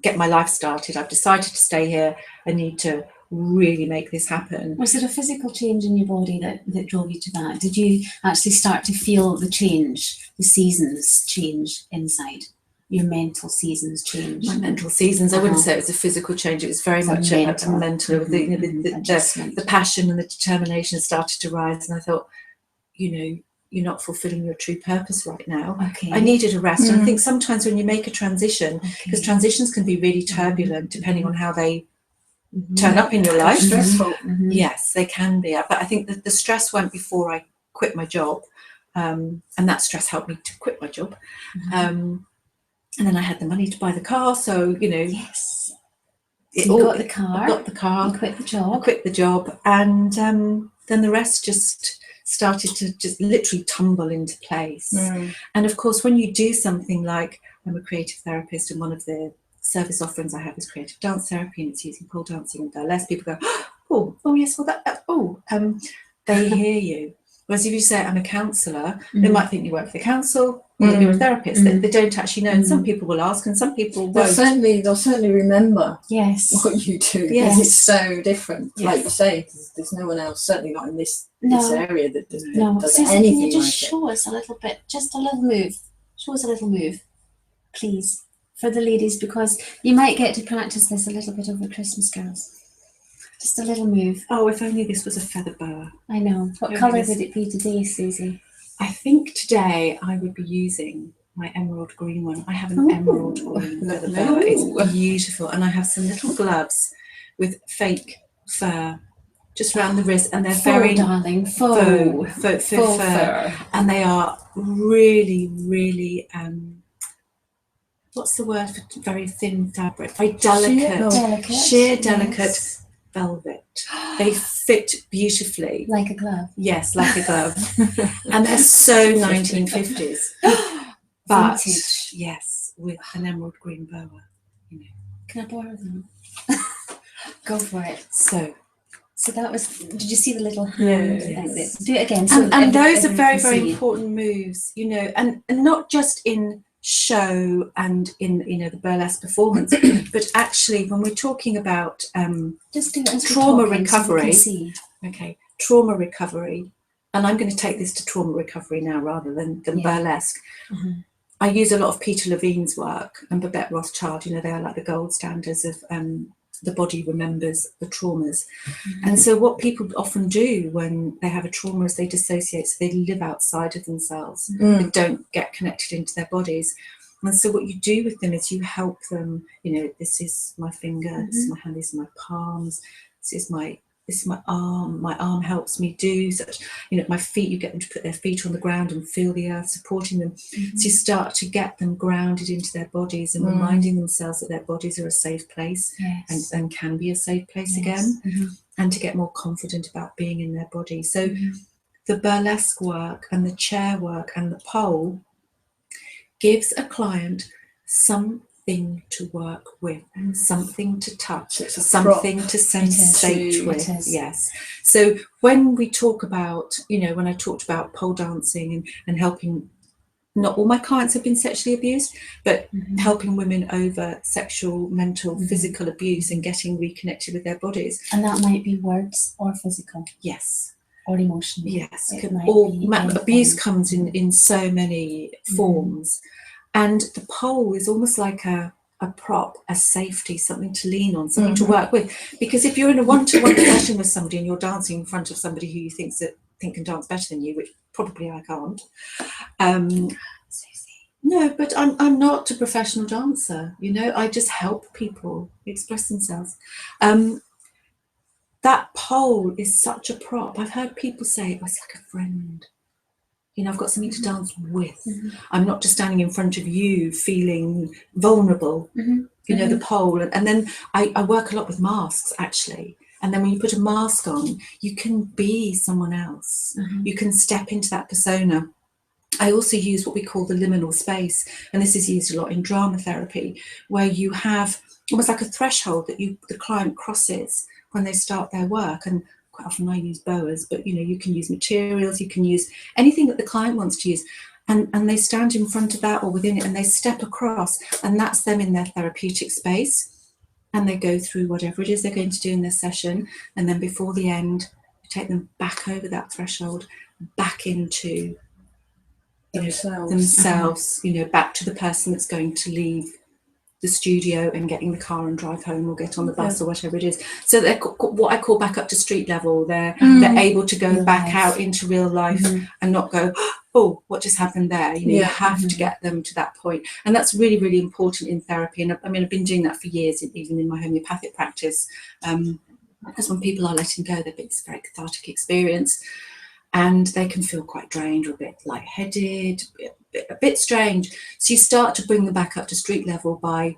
get my life started. I've decided to stay here. I need to really make this happen. Was there a physical change in your body that drove you to that? Did you actually start to feel the change, the seasons change inside? Your mental seasons change? My mental seasons, I wouldn't say it was a physical change. It was very much a mental. The passion and the determination started to rise, and I thought, you know, you're not fulfilling your true purpose right now. I needed a rest. And I think sometimes when you make a transition, because transitions can be really turbulent depending on how they turn up in your life. Stressful. Yes, they can be. But I think that the stress went before I quit my job, and that stress helped me to quit my job. And then I had the money to buy the car, so, you know. Yes. So you got the car. I got the car. You quit the job. I quit the job, and then the rest just started to just literally tumble into place. And of course, when you do something like, I'm a creative therapist, and one of the service offerings I have is creative dance therapy, and it's using pole dancing and burlesque. People go, oh yes, well they hear you. Whereas if you say I'm a counsellor, they might think you work for the council or that you're a therapist. They don't actually know. And some people will ask, and some people won't. They'll certainly rember what you do. Yes. It's so different. Like you say, there's no one else, certainly not in this area, that does Susie, anything can you just like show us a little bit, just a little move? Show us a little move, please, for the ladies, because you might get to practice this a little bit over Christmas, girls. Just a little move. Oh, if only this was a feather boa. I know. What colour would it be today, Susie? I think today I would be using my emerald green one. I have an emerald green feather boa. It's beautiful. And I have some little gloves with fake fur just around the wrist, and they're very darling, faux fur. And they are really, really what's the word for very thin fabric? Very delicate, sheer delicate velvet. They fit beautifully. Like a glove. Yes, like a glove. And they're so 1950s. But vintage. Yes, with an emerald green boa. You know. Can I borrow them? Go for it. So that was, did you see the little hand thing? Do it again. So and those are very, very important moves, you know, and not just in show and in, you know, the burlesque performance, but actually when we're talking about just do it trauma recovery. So okay, trauma recovery, and I'm going to take this to trauma recovery now rather than burlesque. I use a lot of Peter Levine's work and Babette Rothschild. You know, they are like the gold standards of the body remembers the traumas. And so what people often do when they have a trauma is they dissociate, so they live outside of themselves. They don't get connected into their bodies. And so what you do with them is you help them, you know, this is my finger, this is my hand, these are my palms, this is my arm. My arm helps me do such, you know, my feet, you get them to put their feet on the ground and feel the earth supporting them. So you start to get them grounded into their bodies and reminding themselves that their bodies are a safe place and can be a safe place again, and to get more confident about being in their body. So the burlesque work and the chair work and the pole gives a client something to work with, something to touch, something to sensate with. Yes. So when we talk about, you know, when I talked about pole dancing and helping, not all my clients have been sexually abused, but helping women over sexual, mental, physical abuse and getting reconnected with their bodies. And that might be words or physical. Yes. Or emotional. Yes. Abuse comes in so many forms. And the pole is almost like a prop, a safety, something to lean on, something to work with. Because if you're in a one-to-one session with somebody and you're dancing in front of somebody who you think can dance better than you, which probably I can't. No, but I'm not a professional dancer. You know, I just help people express themselves. That pole is such a prop. I've heard people say, oh, it's like a friend. You know, I've got something to dance with. I'm not just standing in front of you feeling vulnerable. You know, the pole. And then I work a lot with masks, actually. And then when you put a mask on, you can be someone else. You can step into that persona. I also use what we call the liminal space. And this is used a lot in drama therapy, where you have almost like a threshold that the client crosses when they start their work. And quite often I use boas, but, you know, you can use materials, you can use anything that the client wants to use. And they stand in front of that or within it and they step across, and that's them in their therapeutic space. And they go through whatever it is they're going to do in their session. And then before the end, you take them back over that threshold, back into themselves, you know, back to the person that's going to leave the studio and getting the car and drive home or get on the bus or whatever it is. So they're what I call back up to street level. They're able to go back out into real life and not go, oh, what just happened there? You know, you have to get them to that point. And that's really, really important in therapy. And I mean, I've been doing that for years, even in my homeopathic practice. Because when people are letting go, it's a very cathartic experience. And they can feel quite drained or a bit lightheaded, a bit strange. So you start to bring them back up to street level by,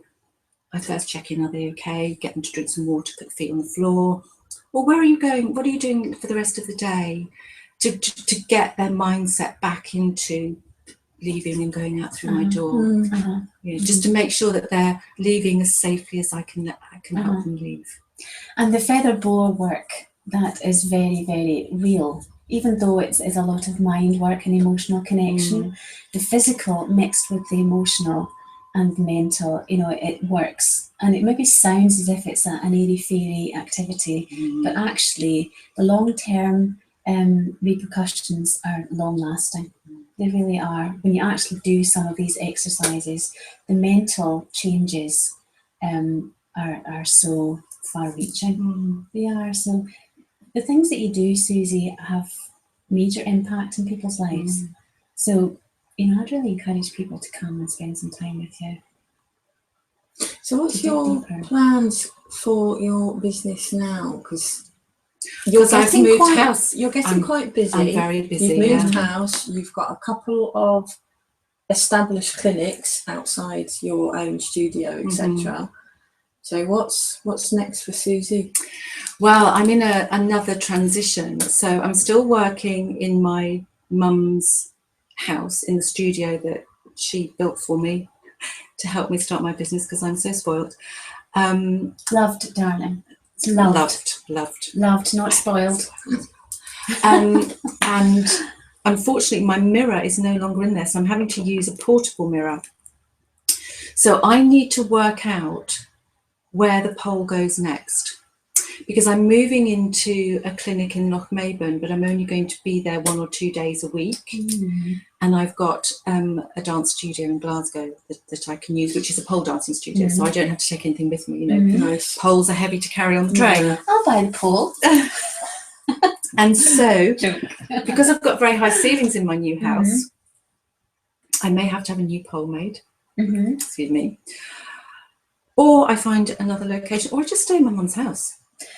I first check in, are they okay? Get them to drink some water, put feet on the floor. Well, where are you going? What are you doing for the rest of the day? To get their mindset back into leaving and going out through my door. You know, just to make sure that they're leaving as safely as I can help them leave. And the feather boa work, that is very, very real. Even though it's a lot of mind work and emotional connection, the physical mixed with the emotional and the mental, you know, it works. And it maybe sounds as if it's an airy-fairy activity, but actually the long-term repercussions are long-lasting. They really are. When you actually do some of these exercises, the mental changes are so far-reaching. They are. So the things that you do, Susie, have major impact in people's lives. So, you know, I'd really encourage people to come and spend some time with you. So what's your plans for your business now? Because you're getting quite busy. I'm very busy. You've moved house. You've got a couple of established clinics outside your own studio, etc. So what's next for Susie? Well, I'm in another transition. So I'm still working in my mum's house in the studio that she built for me to help me start my business because I'm so spoiled. Loved, darling. Loved, not spoiled. And unfortunately, my mirror is no longer in there, so I'm having to use a portable mirror. So I need to work out where the pole goes next. because I'm moving into a clinic in Lochmaben, but I'm only going to be there 1 or 2 days a week. And I've got a dance studio in Glasgow that I can use, which is a pole dancing studio, so I don't have to take anything with me. You know, Nice. poles are heavy to carry on the train. I'll buy the pole. And so, because I've got very high ceilings in my new house, I may have to have a new pole made. Excuse me. Or I find another location, or I just stay in my mum's house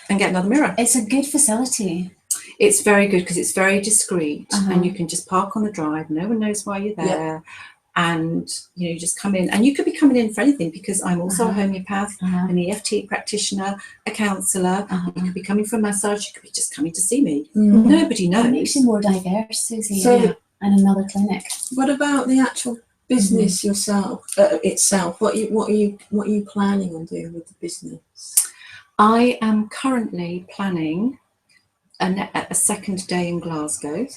and get another mirror. It's a good facility. It's very good because it's very discreet, and you can just park on the drive. No one knows why you're there. And you just come in, and you could be coming in for anything, because I'm also a homeopath, an EFT practitioner, a counsellor. You could be coming for a massage. You could be just coming to see me. Nobody knows. It makes you more diverse, Susie. So, and another clinic. What about the actual business itself? What are you planning on doing with the business? I am currently planning a second day in Glasgow.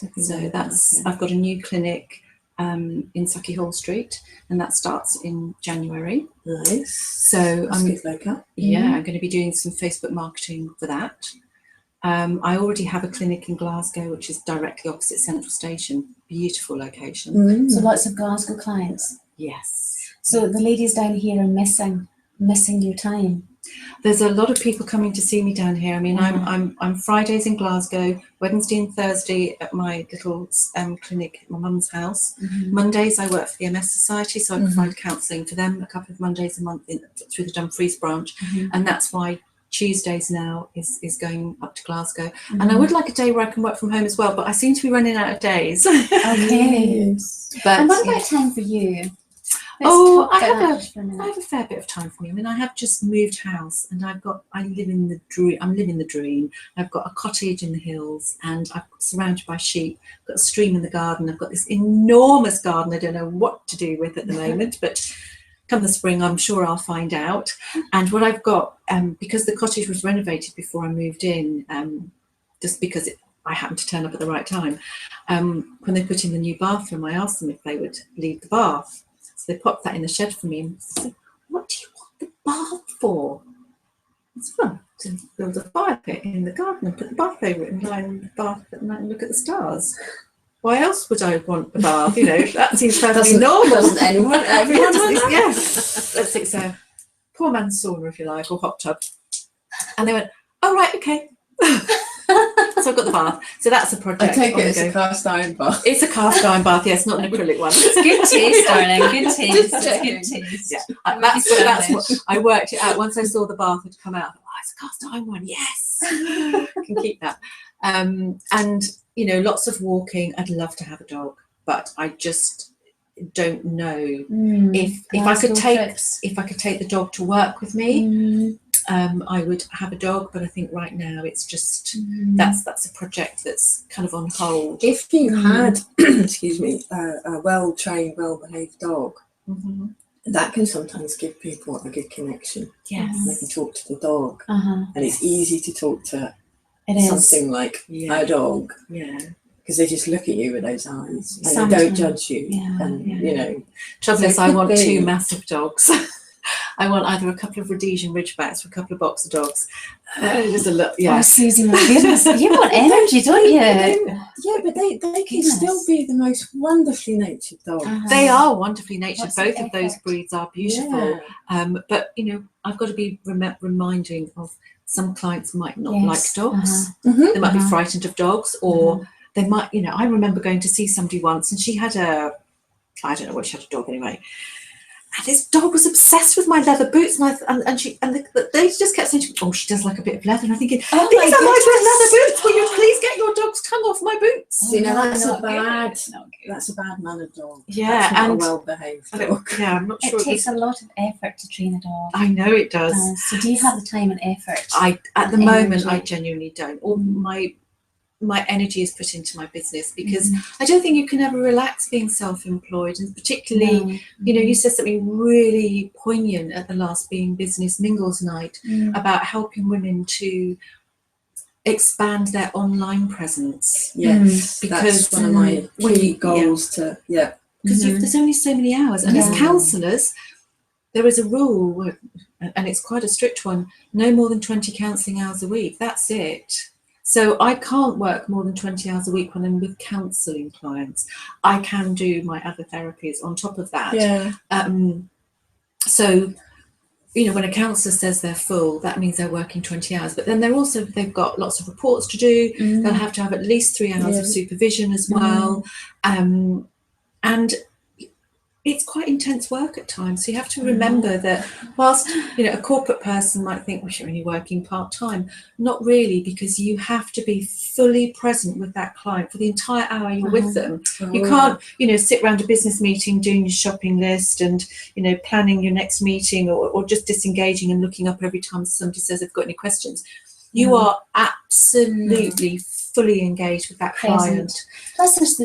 I've got a new clinic in Sucky Hall Street, and that starts in January. Nice. So I'm going to be doing some Facebook marketing for that. I already have a clinic in Glasgow, which is directly opposite Central Station. Beautiful location. So lots of Glasgow clients. Yes. So the ladies down here are missing your time. There's a lot of people coming to see me down here. I mean, I'm Fridays in Glasgow, Wednesday and Thursday at my little clinic at my mum's house. Mondays I work for the MS Society, so I provide counselling for them a couple of Mondays a month through the Dumfries branch, and that's why Tuesdays now is going up to Glasgow. And I would like a day where I can work from home as well, but I seem to be running out of days. Okay. But and what about time for you? I have a fair bit of time for me. I mean, I have just moved house, and I live in the dream. I'm living the dream. I've got a cottage in the hills, and I'm surrounded by sheep. I've got a stream in the garden. I've got this enormous garden I don't know what to do with at the moment, but come the spring, I'm sure I'll find out. And what I've got, because the cottage was renovated before I moved in, just because I happened to turn up at the right time, when they put in the new bathroom, I asked them if they would leave the bath. So they popped that in the shed for me and said, "What do you want the bath for?" I said, "Well, to build a fire pit in the garden and put the bath over it and lie in the bath at night and look at the stars. Why else would I want the bath? You know, that seems perfectly normal." Doesn't everyone Yes. It's a poor man's sauna, if you like, or hot tub. And they went, "Oh, right, okay." So I've got the bath. So that's a project. I take it it's a cast iron bath. It's a cast iron bath, yes, not an acrylic one. It's good taste, darling. Good taste. Good taste. Yeah. That's what I worked it out. Once I saw the bath had come out, I thought, "Oh, it's a cast iron one, yes." Can keep that. And lots of walking. I'd love to have a dog, but I just don't know if I could take the dog to work with me. I would have a dog, but I think right now it's just that's a project that's kind of on hold. If you had, excuse me, a well-trained, well-behaved dog, that can sometimes give people a good connection. Yes, they can talk to the dog, and it's easy to talk to something like a dog. Yeah. Because they just look at you with those eyes and they don't judge you. Trouble is, I want 2 massive dogs. I want either a couple of Rhodesian Ridgebacks or a couple of boxer dogs. Just a look, Oh, Susie, my goodness, you want energy, don't you? Yeah, but they can still be the most wonderfully natured dogs. They are wonderfully natured. Both of those breeds are beautiful. But I've got to be reminding of some clients might not like dogs. They might be frightened of dogs, or they might. I remember going to see somebody once, and she had I don't know what she had a dog anyway. And this dog was obsessed with my leather boots, and they just kept saying, "Oh, she does like a bit of leather." And I'm thinking, "These are my leather boots. Will you please get your dog's tongue off my boots?" That's a bad mannered dog. Yeah, that's not and a well-behaved dog. Yeah, I'm not sure. It takes a lot of effort to train a dog. I know it does. So do you have the time and effort? At the moment, I genuinely don't. All my energy is put into my business, because I don't think you can ever relax being self-employed, and particularly you said something really poignant at the last Being Business Mingles night about helping women to expand their online presence. Yes, because that's one of my key goals because there's only so many hours, and as counsellors there is a rule, and it's quite a strict one, no more than 20 counselling hours a week. That's it. So I can't work more than 20 hours a week when I'm with counselling clients. I can do my other therapies on top of that. Yeah. So, you know, when a counsellor says they're full, that means they're working 20 hours. But then they've got lots of reports to do. They'll have to have at least 3 hours of supervision as well. And it's quite intense work at times. So you have to remember that whilst, you know, a corporate person might think, well, you're only working part-time. Not really, because you have to be fully present with that client for the entire hour you're with them. You can't, you know, sit around a business meeting doing your shopping list and, you know, planning your next meeting, or just disengaging and looking up every time somebody says they've got any questions. You are absolutely fully engaged with that client. Plus there's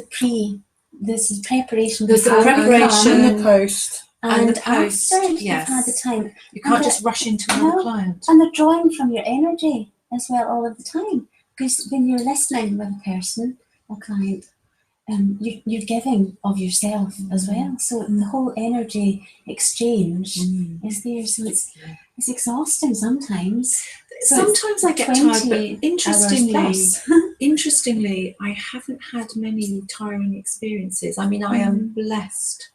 this is preparation. There's the preparation and the post. And the post, after you've yes. had the time. You can't just rush into another client. And they're drawing from your energy as well all of the time. Because when you're listening with a person, a client, you're giving of yourself as well. So the whole energy exchange is there. So it's exhausting sometimes. Sometimes I get tired, but interestingly, I haven't had many tiring experiences. I mean, I am blessed.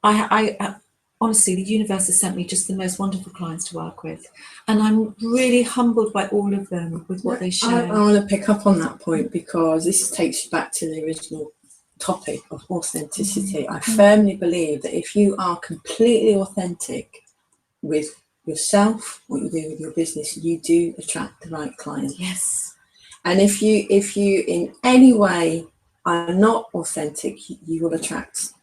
I honestly, the universe has sent me just the most wonderful clients to work with, and I'm really humbled by all of them with what they share. I want to pick up on that point, because this takes you back to the original topic of authenticity. I firmly believe that if you are completely authentic with yourself, what you do with your business, you do attract the right client. Yes. And if you in any way are not authentic, you will attract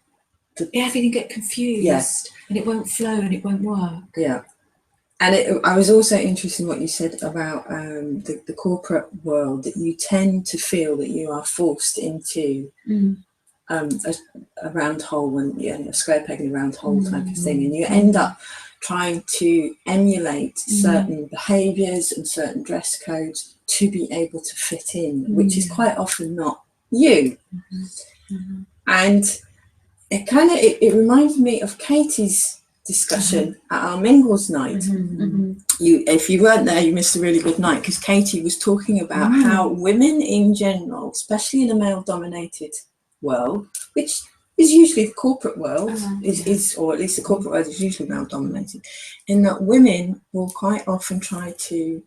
everything get confused, and it won't flow and it won't work. Yeah. And I was also interested in what you said about the corporate world, that you tend to feel that you are forced into a round hole, and a square peg in a round hole type of thing, and you end up trying to emulate certain behaviours and certain dress codes to be able to fit in, which is quite often not you. And it reminds me of Katie's discussion at our Mingles night. If you weren't there, you missed a really good night, because Katie was talking about how women in general, especially in a male-dominated world, which is usually the corporate world, or at least the corporate world is usually male-dominated, in that women will quite often try to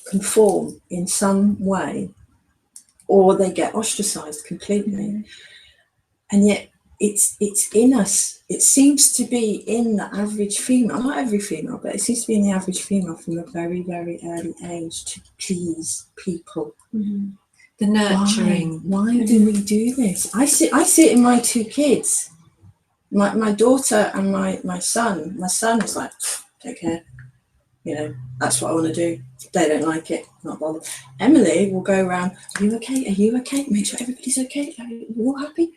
conform in some way, or they get ostracised completely. And yet it's in us. It seems to be in the average female, not every female, but it seems to be in the average female from a very, very early age, to please people. The nurturing. Why do we do this? I see it in my two kids, my daughter and my son. My son is like, take care, that's what I want to do. They don't like it, not bothered. Emily will go around, are you okay? Make sure everybody's okay. Are you all happy?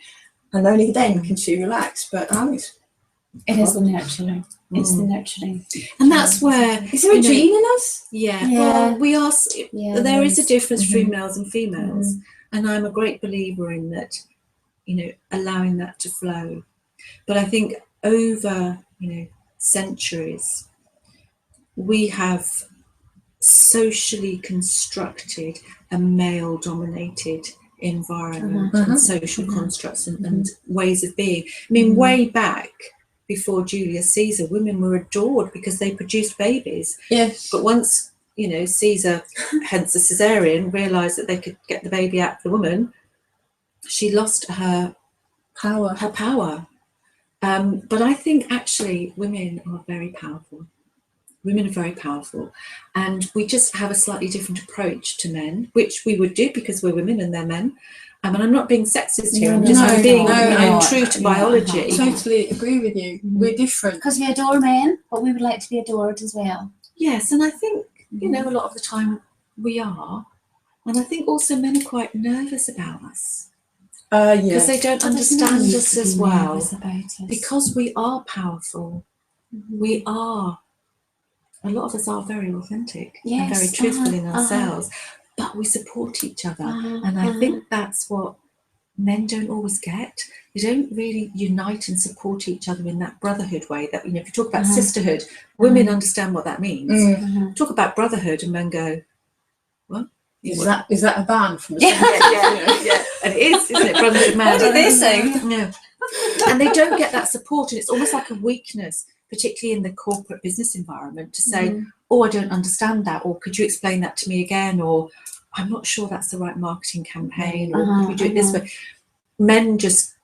And only then can she relax. But Alex, it is the nurturing. It's the nurturing, and that's where, is there a gene in us? Well, we are. There is a difference between males and females, and I'm a great believer in that. Allowing that to flow. But I think over centuries, we have socially constructed a male-dominated environment and social constructs and ways of being. I mean, way back before Julius Caesar, women were adored because they produced babies. Yes. But once, Caesar, hence the cesarean, realised that they could get the baby out of the woman, she lost her power. But I think actually women are very powerful. Women are very powerful, and we just have a slightly different approach to men, which we would do because we're women and they're men. And I'm not being sexist here. I'm just being true to biology. I totally agree with you. We're different because we adore men, but we would like to be adored as well. Yes, and I think a lot of the time we are, and I think also men are quite nervous about us. Because they don't understand us as well. Because we are powerful. We are. A lot of us are very authentic and very truthful in ourselves, but we support each other. And I think that's what men don't always get. They don't really unite and support each other in that brotherhood way that, if you talk about sisterhood, women understand what that means. Talk about brotherhood and men go, what? Is that a band from yeah. And it is, isn't it? Brotherhood man. What do they sing? Yeah. And they don't get that support, and it's almost like a weakness, particularly in the corporate business environment, to say, oh, I don't understand that, or could you explain that to me again, or I'm not sure that's the right marketing campaign, or could we do it this way? Men just,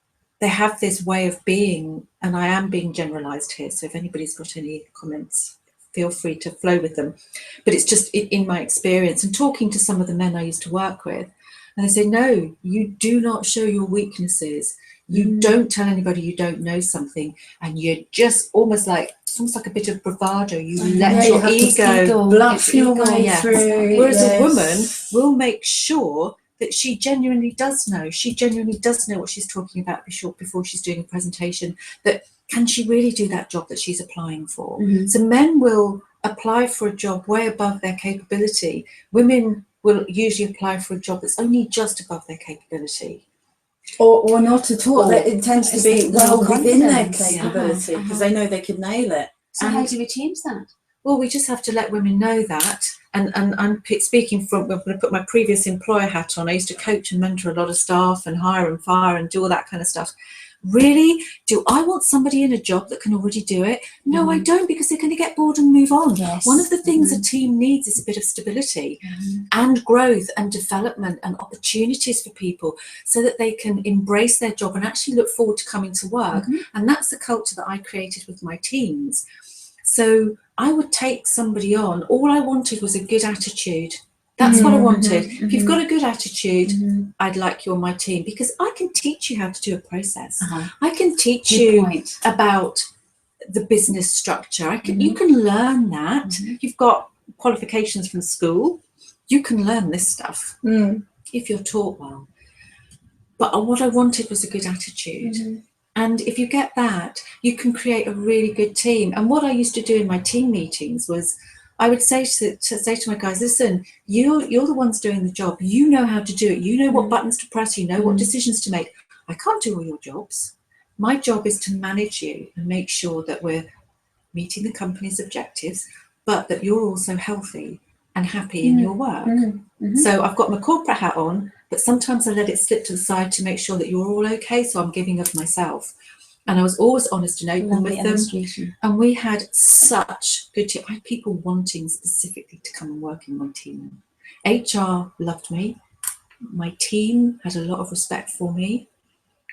they have this way of being, and I am being generalized here, so if anybody's got any comments, feel free to flow with them. But it's just in my experience and talking to some of the men I used to work with, and they say, no, you do not show your weaknesses. You don't tell anybody you don't know something, and you're just almost like a bit of bravado. You let your ego bluff your way through. Whereas a woman will make sure that she genuinely does know. She genuinely does know what she's talking about before she's doing a presentation. That can she really do that job that she's applying for? So men will apply for a job way above their capability. Women will usually apply for a job that's only just above their capability. Or not at all. It tends to be well within their capability because they know they could nail it. So how do we change that? Well, we just have to let women know that. And I'm speaking from, I'm going to put my previous employer hat on. I used to coach and mentor a lot of staff and hire and fire and do all that kind of stuff. Really? Do I want somebody in a job that can already do it? No, I don't, because they're going to get bored and move on. One of the things a team needs is a bit of stability and growth and development and opportunities for people so that they can embrace their job and actually look forward to coming to work. And that's the culture that I created with my teams. So I would take somebody on. All I wanted was a good attitude. That's what I wanted. If you've got a good attitude, I'd like you on my team, because I can teach you how to do a process. I can teach you about the business structure. You can learn that. You've got qualifications from school. You can learn this stuff if you're taught well. But what I wanted was a good attitude. And if you get that, you can create a really good team. And what I used to do in my team meetings was, I would say to my guys, listen, you're the ones doing the job. You know how to do it. You know what buttons to press. You know what decisions to make. I can't do all your jobs. My job is to manage you and make sure that we're meeting the company's objectives, but that you're also healthy and happy in your work. So I've got my corporate hat on, but sometimes I let it slip to the side to make sure that you're all okay. So I'm giving of myself. And I was always honest and open with them. And we had such good team. I had people wanting specifically to come and work in my team. HR loved me. My team had a lot of respect for me.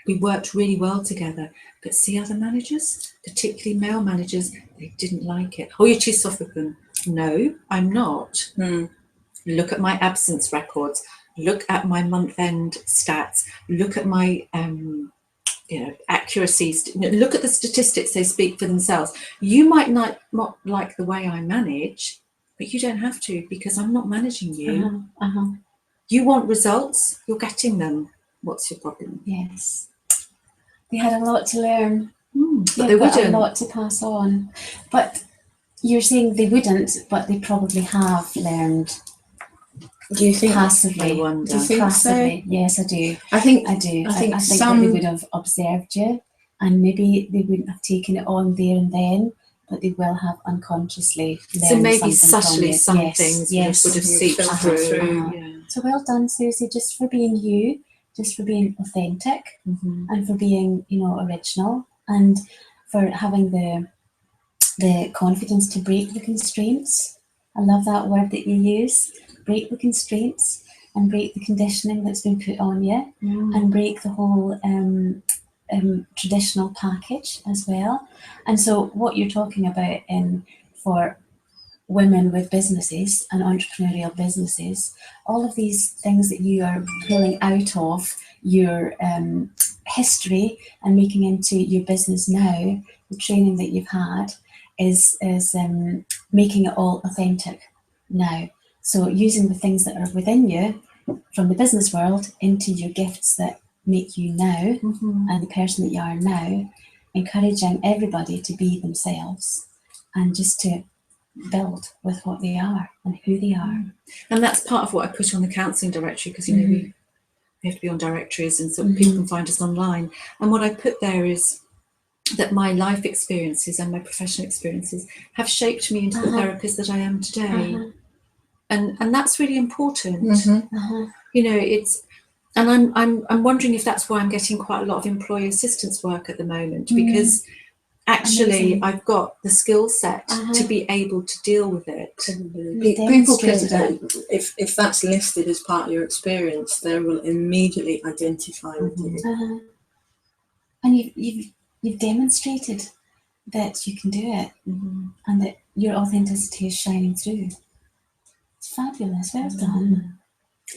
We worked really well together. But see other managers, particularly male managers, they didn't like it. Oh, you're too soft with them. No, I'm not. Look at my absence records. Look at my month-end stats. Look at my accuracies. Look at the statistics, they speak for themselves. You might not like the way I manage, but you don't have to, because I'm not managing you. You want results, you're getting them. What's your problem? Yes. They had a lot to learn. But they wouldn't. A lot to pass on. But you're saying they wouldn't, but they probably have learned. Do you think passively? I wonder. Do you think passively? So? Yes, I do. I think that they would have observed you, and maybe they wouldn't have taken it on there and then, but they will have unconsciously learned. So maybe subtly some things would have seeped through. So well done, Susie, just for being you, just for being authentic, and for being, original, and for having the confidence to break the constraints. I love that word that you use. Break the constraints and break the conditioning that's been put on you, and break the whole traditional package as well. And so what you're talking about for women with businesses and entrepreneurial businesses, all of these things that you are pulling out of your history and making into your business now, the training that you've had is making it all authentic now. So using the things that are within you from the business world into your gifts that make you now and the person that you are now, encouraging everybody to be themselves and just to build with what they are and who they are. And that's part of what I put on the counselling directory, because we have to be on directories, and so people can find us online. And what I put there is that my life experiences and my professional experiences have shaped me into the therapist that I am today. And that's really important. You know, it's, and I'm wondering if that's why I'm getting quite a lot of employee assistance work at the moment, because actually I've got the skill set to be able to deal with it. People can, if that's listed as part of your experience, they will immediately identify with you. And you've demonstrated that you can do it, and that your authenticity is shining through. It's fabulous. Well done.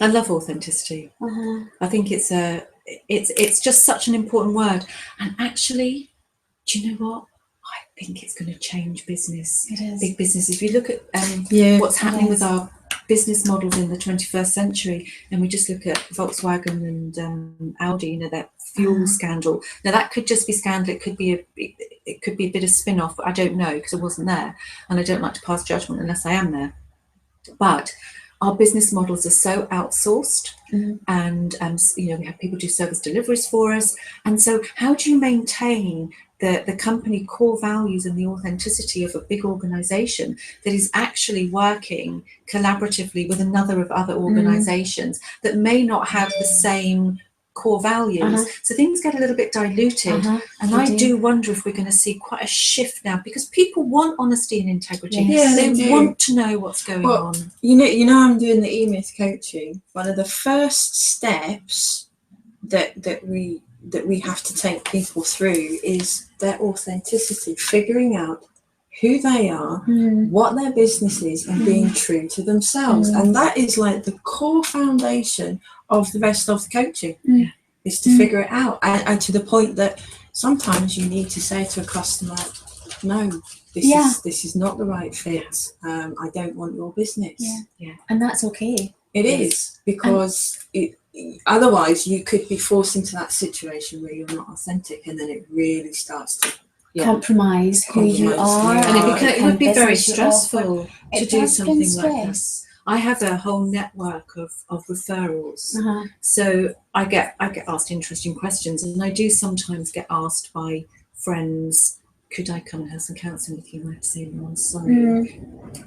I love authenticity. I think it's just such an important word. And actually, do you know what? I think it's going to change business. It is. Big businesses. If you look at what's happening with our business models in the 21st century, and we just look at Volkswagen and Audi, you know, that fuel scandal. Now that could just be scandal. It could be a bit of spin-off. I don't know, because I wasn't there, and I don't like to pass judgment unless I am there. But our business models are so outsourced, and you know, we have people do service deliveries for us. And so how do you maintain the company core values and the authenticity of a big organization that is actually working collaboratively with another of other organizations that may not have the same core values? So things get a little bit diluted, and I do wonder if we're going to see quite a shift now, because people want honesty and integrity. They want to know what's going on. You know, I'm doing the E-Myth coaching. One of the first steps that we have to take people through is their authenticity, figuring out who they are, what their business is, and being true to themselves. And that is like the core foundation of the rest of the coaching, is to figure it out. And to the point that sometimes you need to say to a customer, no, this is not the right fit. I don't want your business. And that's okay. It is, because otherwise you could be forced into that situation where you're not authentic, and then it really starts to compromise who you are. And it would be very stressful to do something like that. I have a whole network of referrals, so I get asked interesting questions, and I do sometimes get asked by friends, could I come and have some counselling with you? And I have to say, no, I'm sorry,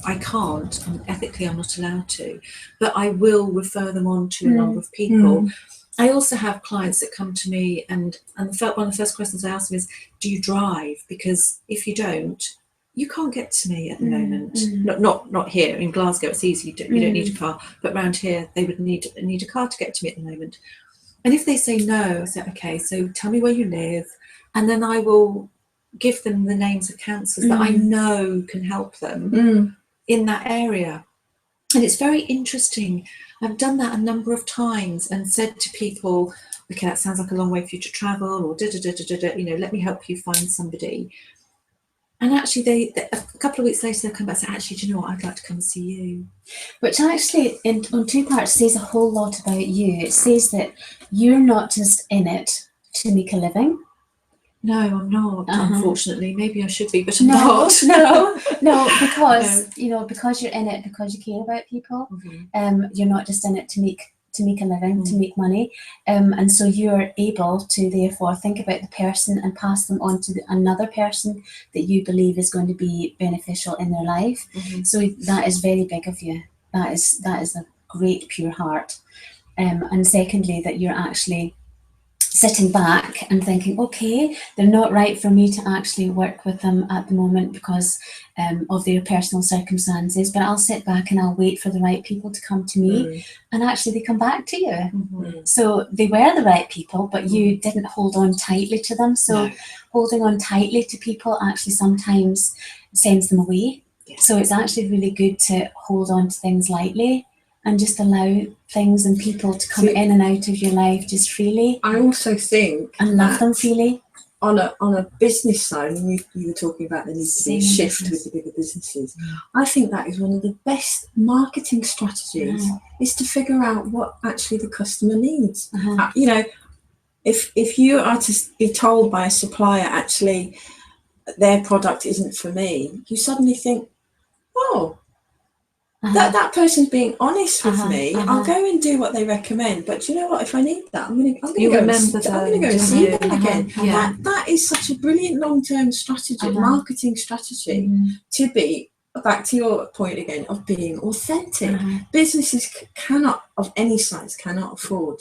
I can't. Ethically, I'm not allowed to, but I will refer them on to a number of people. I also have clients that come to me, and one of the first questions I ask them is, do you drive? Because if you don't, you can't get to me at the moment. Not here in Glasgow, it's easy, you don't need a car, but around here they would need a car to get to me at the moment. And if they say no, I say, okay, so tell me where you live, and then I will give them the names of counsellors that I know can help them in that area. And it's very interesting. I've done that a number of times and said to people, okay, that sounds like a long way for you to travel, or you know, let me help you find somebody. And actually a couple of weeks later they'll come back and say, actually, do you know what, I'd like to come and see you. Which actually, on two parts, says a whole lot about you. It says that you're not just in it to make a living. No, I'm not, unfortunately. Maybe I should be, but I'm not. No, because you know, because you're in it because you care about people. You're not just in it to make a living, to make money, and so you're able to therefore think about the person and pass them on to another person that you believe is going to be beneficial in their life. So that is very big of you. That is a great pure heart. And secondly, that you're actually sitting back and thinking, okay, they're not right for me to actually work with them at the moment because of their personal circumstances, but I'll sit back and I'll wait for the right people to come to me, and actually they come back to you. So they were the right people, but you didn't hold on tightly to them. So holding on tightly to people actually sometimes sends them away. So it's actually really good to hold on to things lightly and just allow things and people to come in and out of your life just freely. I also think, and love them freely. On a business side, and you were talking about there needs to be a shift with the bigger businesses. I think that is one of the best marketing strategies, is to figure out what actually the customer needs. You know, if you are to be told by a supplier, actually, their product isn't for me, you suddenly think, oh, that person's being honest with me. I'll go and do what they recommend. But do you know what? If I need that, I'm going to go and see them again. That is such a brilliant long-term strategy, marketing strategy, to be, back to your point again, of being authentic. Businesses cannot, of any size, cannot afford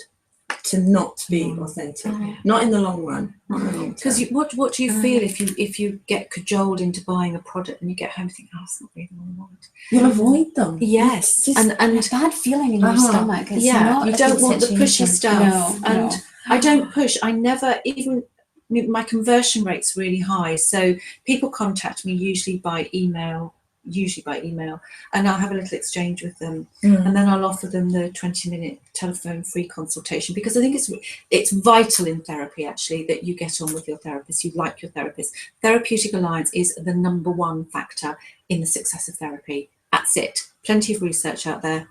to not be authentic, not in the long run. Because what do you feel if you get cajoled into buying a product and you get home and think, oh, it's not really what I want? You'll avoid them. Yes, and a bad feeling in your stomach. It's not you don't want the pushy stuff. No. I don't push. I never even. My conversion rate's really high, so people contact me usually by email, and I'll have a little exchange with them, and then I'll offer them the 20-minute telephone free consultation, because I think it's vital in therapy, actually, that you get on with your therapist, you like your therapist. Therapeutic alliance is the #1 factor in the success of therapy. That's it. Plenty of research out there.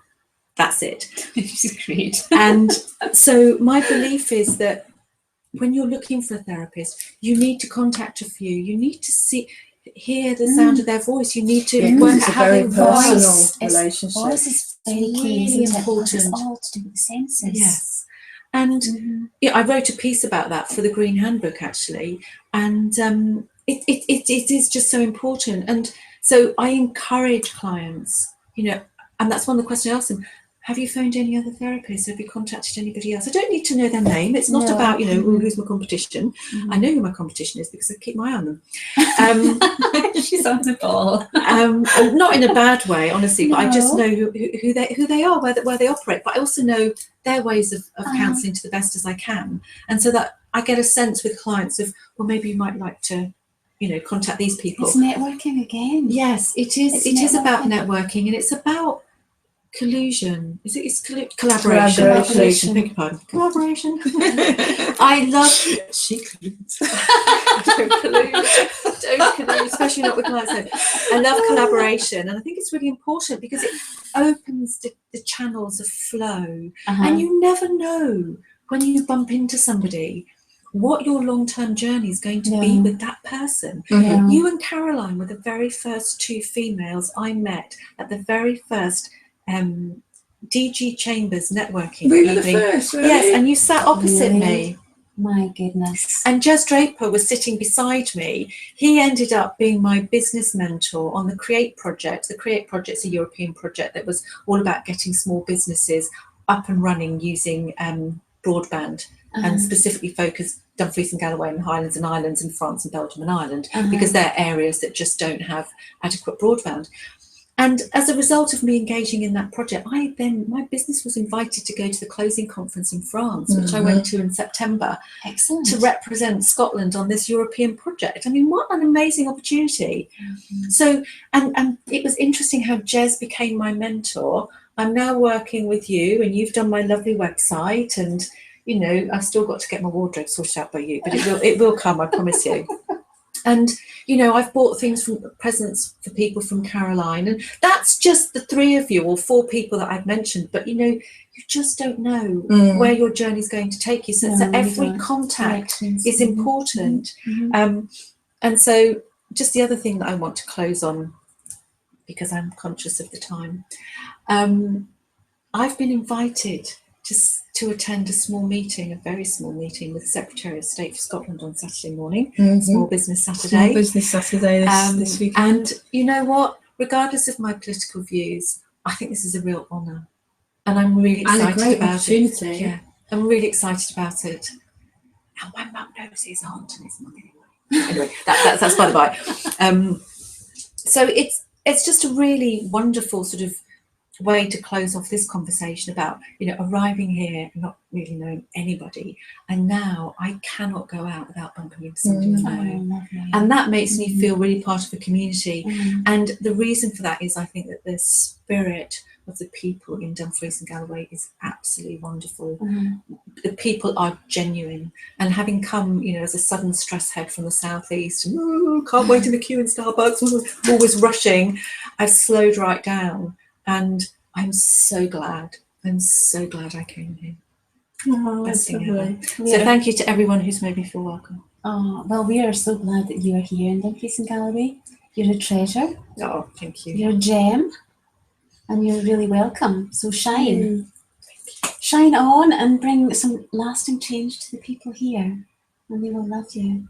That's it. Great. And so my belief is that when you're looking for a therapist, you need to contact a few. You need to hear the sound of their voice. You need to work out how they voice. Relationship. Voice is very key, really isn't it? important. It's all to do with the senses. Yes. And I wrote a piece about that for the Green Handbook, actually, and it is just so important. And so I encourage clients, and that's one of the questions I ask them. Have you phoned any other therapists? Have you contacted anybody else? I don't need to know their name. It's not about, who's my competition. I know who my competition is because I keep my eye on them. She's on the ball. Not in a bad way, honestly, but I just know who they are, where they operate. But I also know their ways of counselling to the best as I can. And so that I get a sense with clients of, well, maybe you might like to, contact these people. It's networking again. Yes, it is. It is about networking, and it's about collusion. It's collaboration. Beg your pardon. Collaboration. I love. She colludes. Don't collude, especially not with clients. I love collaboration, and I think it's really important because it opens the channels of flow, and you never know when you bump into somebody what your long-term journey is going to be with that person. You and Caroline were the very first 2 females I met at the very first DG Chambers networking we were evening. the first, really? Yes, and you sat opposite me. My goodness. And Jez Draper was sitting beside me. He ended up being my business mentor on the Create project. The Create project's a European project that was all about getting small businesses up and running using broadband, and specifically focused Dumfries and Galloway and the Highlands and Islands and France and Belgium and Ireland, because they're areas that just don't have adequate broadband. And as a result of me engaging in that project, my business was invited to go to the closing conference in France, which I went to in September. Excellent. To represent Scotland on this European project. I mean, what an amazing opportunity. So, and it was interesting how Jez became my mentor. I'm now working with you, and you've done my lovely website, and I've still got to get my wardrobe sorted out by you, but it will come, I promise you. And I've bought presents for people from Caroline, and that's just the 3 of you or 4 people that I've mentioned. But you just don't know where your journey is going to take you. So every contact is important. And so just the other thing that I want to close on, because I'm conscious of the time, I've been invited to attend a very small meeting with the Secretary of State for Scotland on Saturday morning, Small Business Saturday. Small Business Saturday this weekend. And you know what? Regardless of my political views, I think this is a real honour. And I'm really excited about it. Yeah, I'm really excited about it. And my mum knows his aunt and his mum anyway. Anyway, that's by the by. So it's just a really wonderful sort of way to close off this conversation about arriving here and not really knowing anybody, and now I cannot go out without bumping into somebody I know, and that makes me feel really part of a community. And the reason for that is I think that the spirit of the people in Dumfries and Galloway is absolutely wonderful. The people are genuine, and having come as a sudden stress head from the southeast, can't wait in the queue in Starbucks, always rushing, I've slowed right down. And I'm so glad I came here. Best thing ever. So thank you to everyone who's made me feel welcome. Oh, well, we are so glad that you are here in Dumfries and Galloway. You're a treasure. Oh, thank you. You're a gem. and you're really welcome. So shine. Shine on and bring some lasting change to the people here, and they will love you.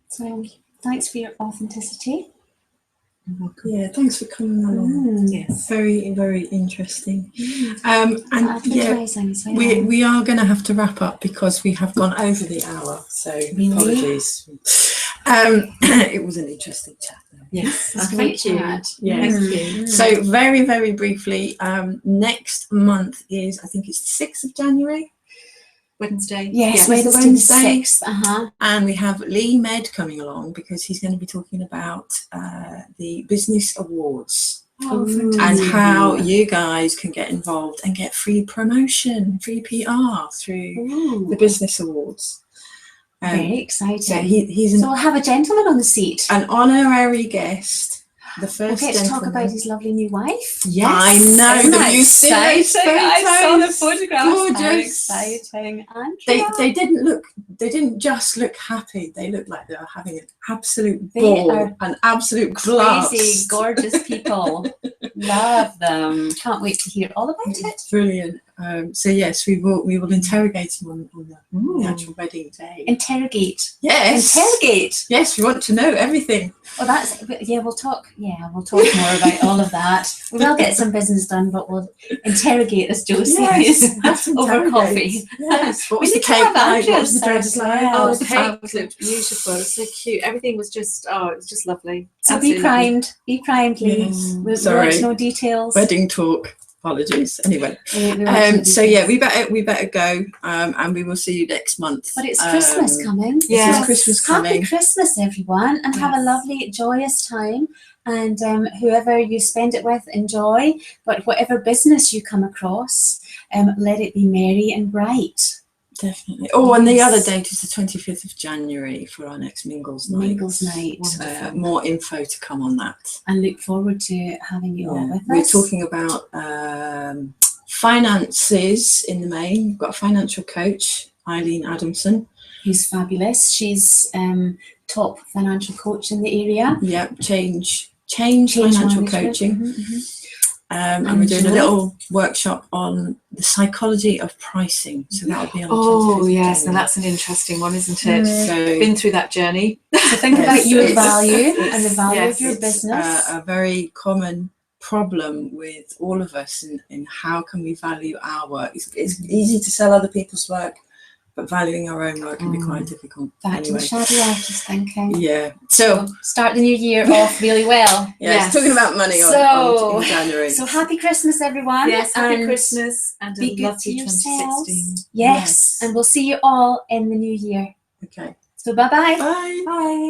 So thanks for your authenticity. Yeah, thanks for coming along. Yes. Very, very interesting. And yeah, Advertising as well. we are going to have to wrap up because we have gone over the hour. So apologies. It was an interesting chat. Yes, Thank you. Yeah. Thank you. So very, very briefly, next month is, I think it's the 6th of January. Wednesday. Yes, Yeah, Wednesday the 6th. And we have Lee Med coming along because he's going to be talking about the business awards and how you guys can get involved and get free promotion, free PR through the business awards. Very exciting. So he's so we'll have a gentleman on the seat. an honorary guest. The first we'll get to talk gentleman. about his lovely new wife. Yes, I know. Isn't The that exciting! exciting? I saw the photographs. Gorgeous. How exciting. They didn't just look happy. They looked like they were having an absolute They ball, are an absolute blast. crazy, gorgeous people. Love them. Can't wait to hear all about it. Brilliant. So yes, we will interrogate him on the actual wedding day. Interrogate. Yes. Interrogate. Yes, we want to know everything. Well, we'll talk more about all of that. We will get some business done, but we'll interrogate, as Joe says, over coffee. Yes. What We was the need to cake have like? What was actors the dress as like? well. Oh, was the the cake looked beautiful. It was so cute. Everything was just, it was just lovely. So Absolutely be primed. Be primed, Lee. Yes. We Sorry. want to know details. Wedding talk. Apologies. Anyway, We want to know so yeah, details. we better go, and we will see you next month. But it's Christmas coming. Yes. It's Christmas Happy coming. Christmas, everyone, and have a Yes. lovely, joyous time. And whoever you spend it with, enjoy. But whatever business you come across, let it be merry and bright. Definitely. Oh, and the Yes. other date is the 25th of January for our next Mingles night. Mingles night. Wonderful. More info to come on that. And look forward to having you all with We're us. talking about finances in the main. We've got a financial coach, Eileen Adamson. Who's fabulous. She's top financial coach in the area. Yeah, change financial management. coaching. Mhm. And we're doing a Joy. little workshop on the psychology of pricing. So that will be on the 25th Oh, of yes. And January. that's an interesting one, isn't it? So Been through that journey. So think Yes, about your it's- value it's- and the value yes, of your it's business. a very common problem with all of us in how can we value our work. It's easy to sell other people's work, but valuing our own work can be quite difficult. Back to the shadow artist thinking. Yeah. So Start the new year off really well. yes, talking about money in January. So happy Christmas, everyone. Yes, happy and Christmas and be a good lovely to yourselves. 2016. Yes, and we'll see you all in the new year. Okay. So bye-bye. Bye. Bye.